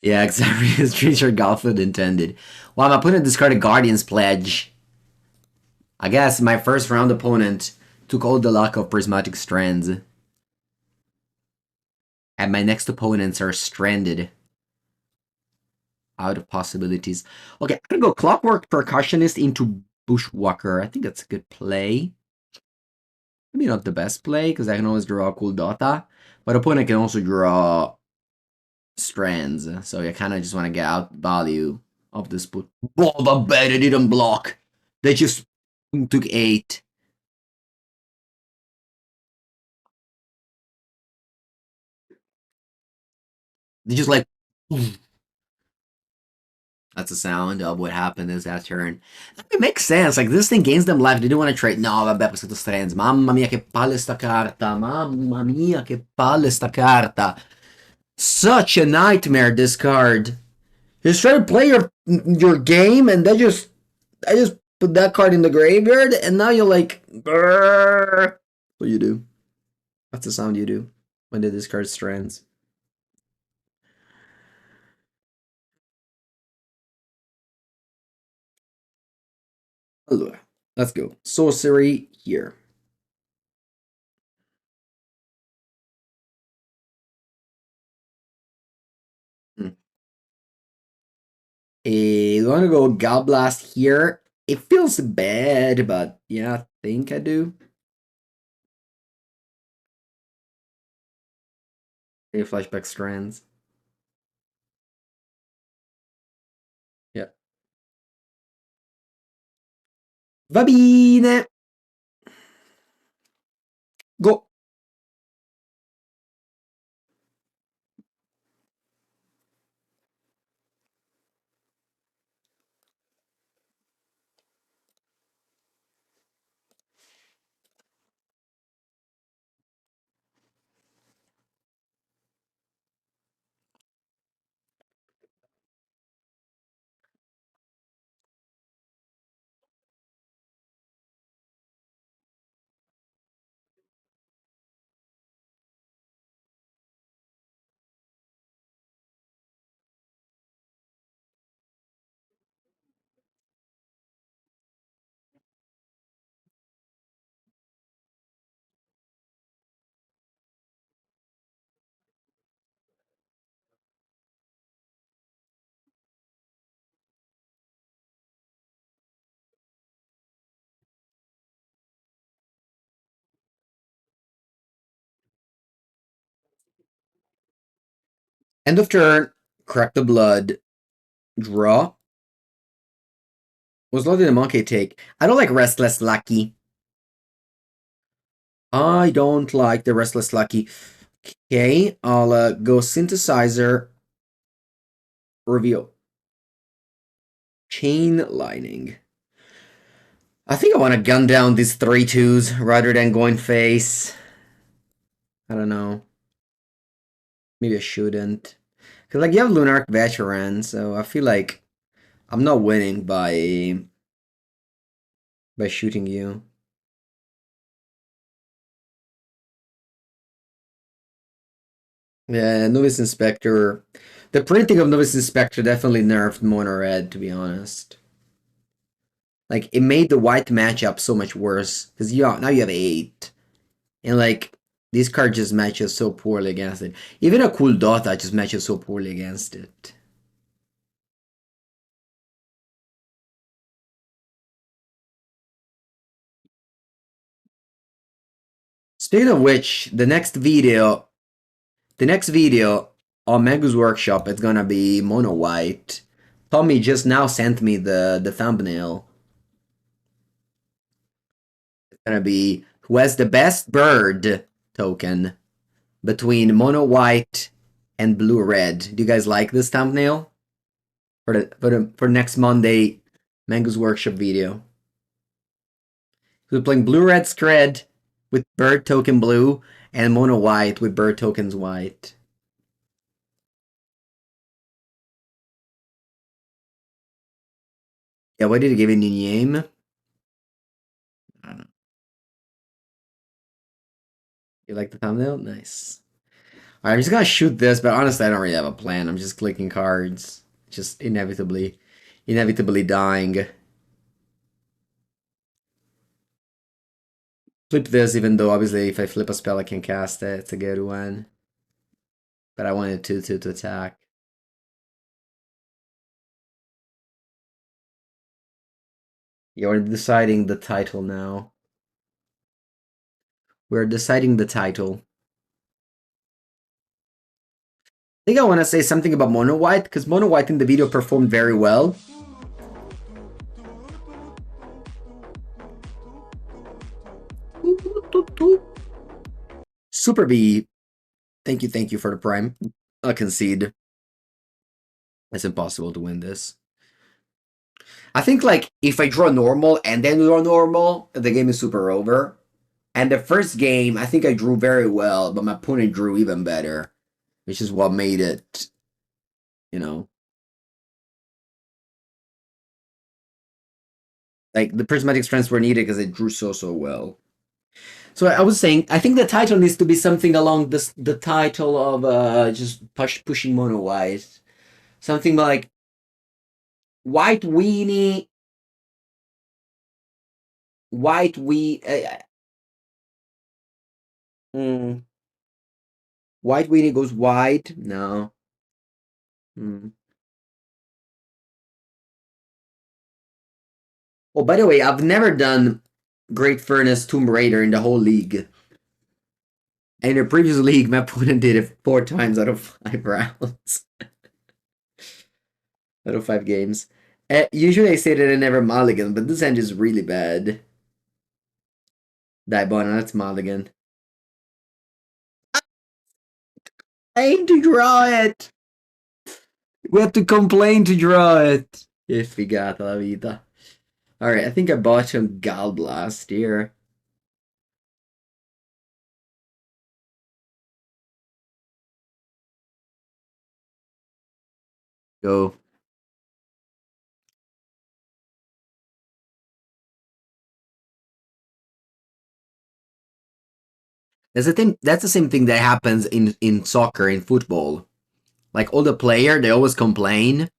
Yeah, exactly. Richard Galford intended. Wow, my opponent discarded Guardian's Pledge. I guess my first round opponent took all the luck of Prismatic Strands. And my next opponents are stranded. Out of possibilities. Okay, I'm gonna go Clockwork Percussionist into Bushwalker. I think that's a good play. Maybe not the best play, because I can always draw a cool Dota. But opponent can also draw strands. So I kind of just want to get out value of this put. Oh, the bet it didn't block. They just took 8. They just like. That's the sound of what happened is that turn. It makes sense. Like this thing gains them life. They do want to trade. No, vabbè, questo strands. Mamma mia, che palle sta carta. Mamma mia, che palle sta carta. Such a nightmare, this card. Just try to play your game, and I just put that card in the graveyard, and now you're like, brrr. What you do? That's the sound you do when they discard strands. Allora, let's go. Sorcery here. Hmm. I'm gonna go Galblast here. It feels bad, but yeah, I think I do. Maybe flashback strands. Yeah. Va bene. Go. End of turn, crack the blood, draw. Was loaded a monkey take. I don't like Restless Lucky. I don't like the Restless Lucky. Okay, I'll go Synthesizer, reveal. Chain Lightning. I think I want to gun down these 3/2s rather than going face. I don't know. Maybe I shouldn't. Because, like, you have Lunarch Veteran, so I feel like I'm not winning by shooting you. Yeah, Novice Inspector. The printing of Novice Inspector definitely nerfed MonoRed, to be honest. Like, it made the white matchup so much worse. Because now you have 8. And, like, these cards just match us so poorly against it. Even a cool Dota just matches so poorly against it. Speaking of which, the next video on Megu's workshop is gonna be mono white. Tommy just now sent me the thumbnail. It's gonna be who has the best bird token between mono white and blue red. Do you guys like this thumbnail for next Monday Megu's workshop video? We're playing blue red scred with bird token blue and mono white with bird tokens white. Yeah, why did he give it a new name? I don't know. You like the thumbnail? Nice. Alright, I'm just gonna shoot this, but honestly, I don't really have a plan. I'm just clicking cards. Just inevitably dying. Flip this, even though obviously if I flip a spell, I can cast it. It's a good one. But I wanted to attack. Yeah, we're deciding the title now. We're deciding the title. I think I want to say something about Mono White, because Mono White in the video performed very well. Super B, thank you for the prime. I'll concede. It's impossible to win this. I think, like, if I draw normal and then draw normal, the game is super over. And the first game, I think I drew very well, but my opponent drew even better, which is what made it, you know. Like, the prismatic strands were needed because it drew so well. So I was saying, I think the title needs to be something along the title of just pushing mono white. Something like White Weenie, White We. Mm, White Weenie goes wide. No. Mm. Oh, by the way, I've never done Great Furnace Tomb Raider in the whole league. In the previous league, my opponent did it 4 times out of 5 rounds. Out of 5 games. Usually I say that I never mulligan, but this hand is really bad. Daibana, that's mulligan. I aim to draw it! We have to complain to draw it. E figata la vita. Alright, I think I bought him Gallblast here. Go. That's the same thing that happens in soccer, in football. Like, all the player, they always complain,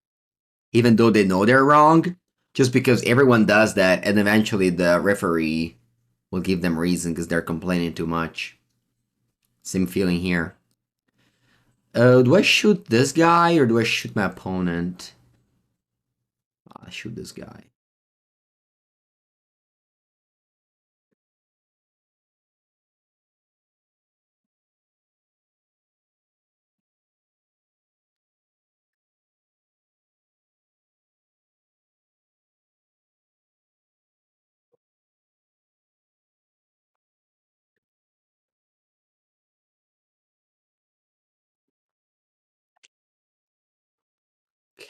even though they know they're wrong, just because everyone does that, and eventually the referee will give them reason because they're complaining too much. Same feeling here. Do I shoot this guy or do I shoot my opponent? I shoot this guy.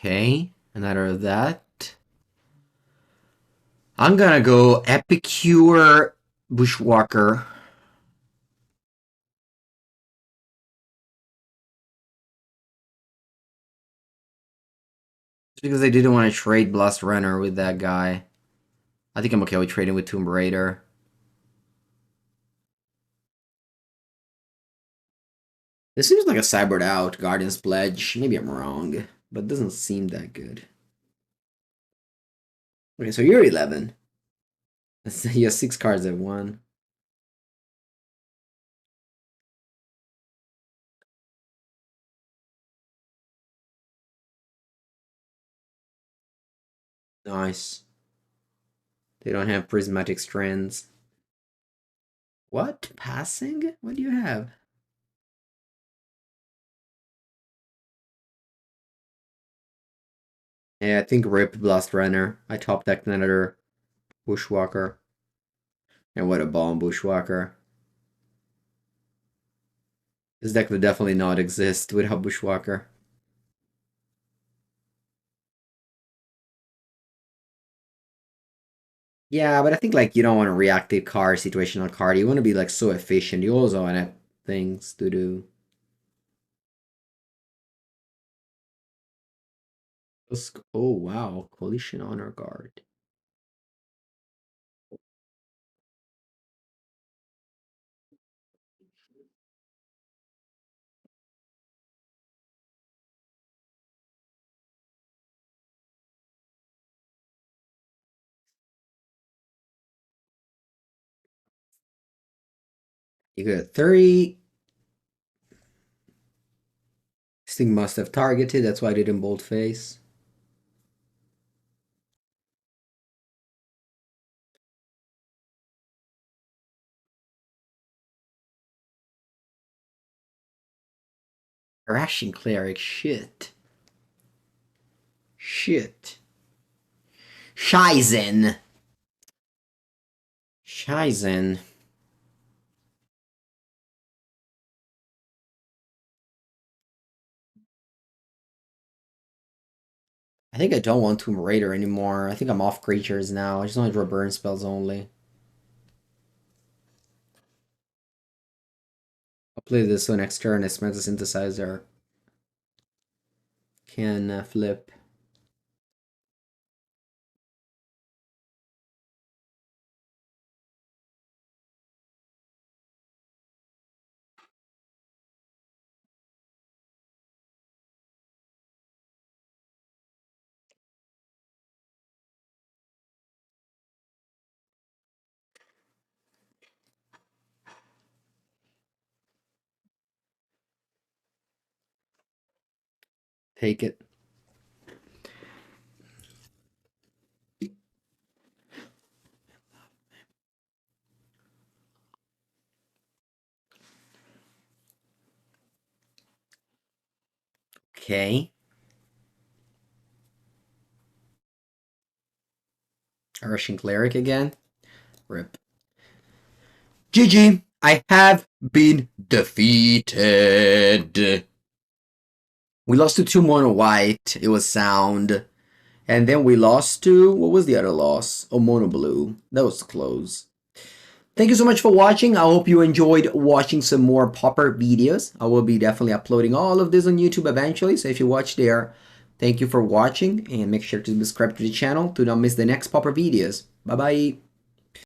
Okay, another of that. I'm gonna go Epicure Bushwalker. Just because I didn't want to trade Blast Runner with that guy. I think I'm okay with trading with Tomb Raider. This seems like a cybered out Guardian's Pledge. Maybe I'm wrong, but it doesn't seem that good. Okay, so you're 11. You have 6 cards at 1. Nice. They don't have Prismatic Strands. What? Passing? What do you have? Yeah, I think Rip Blast Runner. I top decked another Bushwalker. And what a bomb Bushwalker. This deck would definitely not exist without Bushwalker. Yeah, but I think like you don't want a reactive card, situational card. You want to be like so efficient. You also want to have things to do. Oh wow, Coalition Honor Guard. You got 30. This thing must have targeted, that's why I didn't boldface. Crashing Cleric, shit. Shit. Shizen. Shizen. I think I don't want Tomb Raider anymore. I think I'm off creatures now. I just want to draw burn spells only. I'll play this one next turn. I spent the synthesizer. Can flip. Take it. Okay. Rushing Cleric again. Rip. GG. I have been defeated. We lost to 2 mono white. It was sound. And then we lost to, what was the other loss? Oh, mono blue. That was close. Thank you so much for watching. I hope you enjoyed watching some more Pauper videos. I will be definitely uploading all of this on YouTube eventually. So if you watch there, thank you for watching. And make sure to subscribe to the channel to not miss the next Pauper videos. Bye-bye.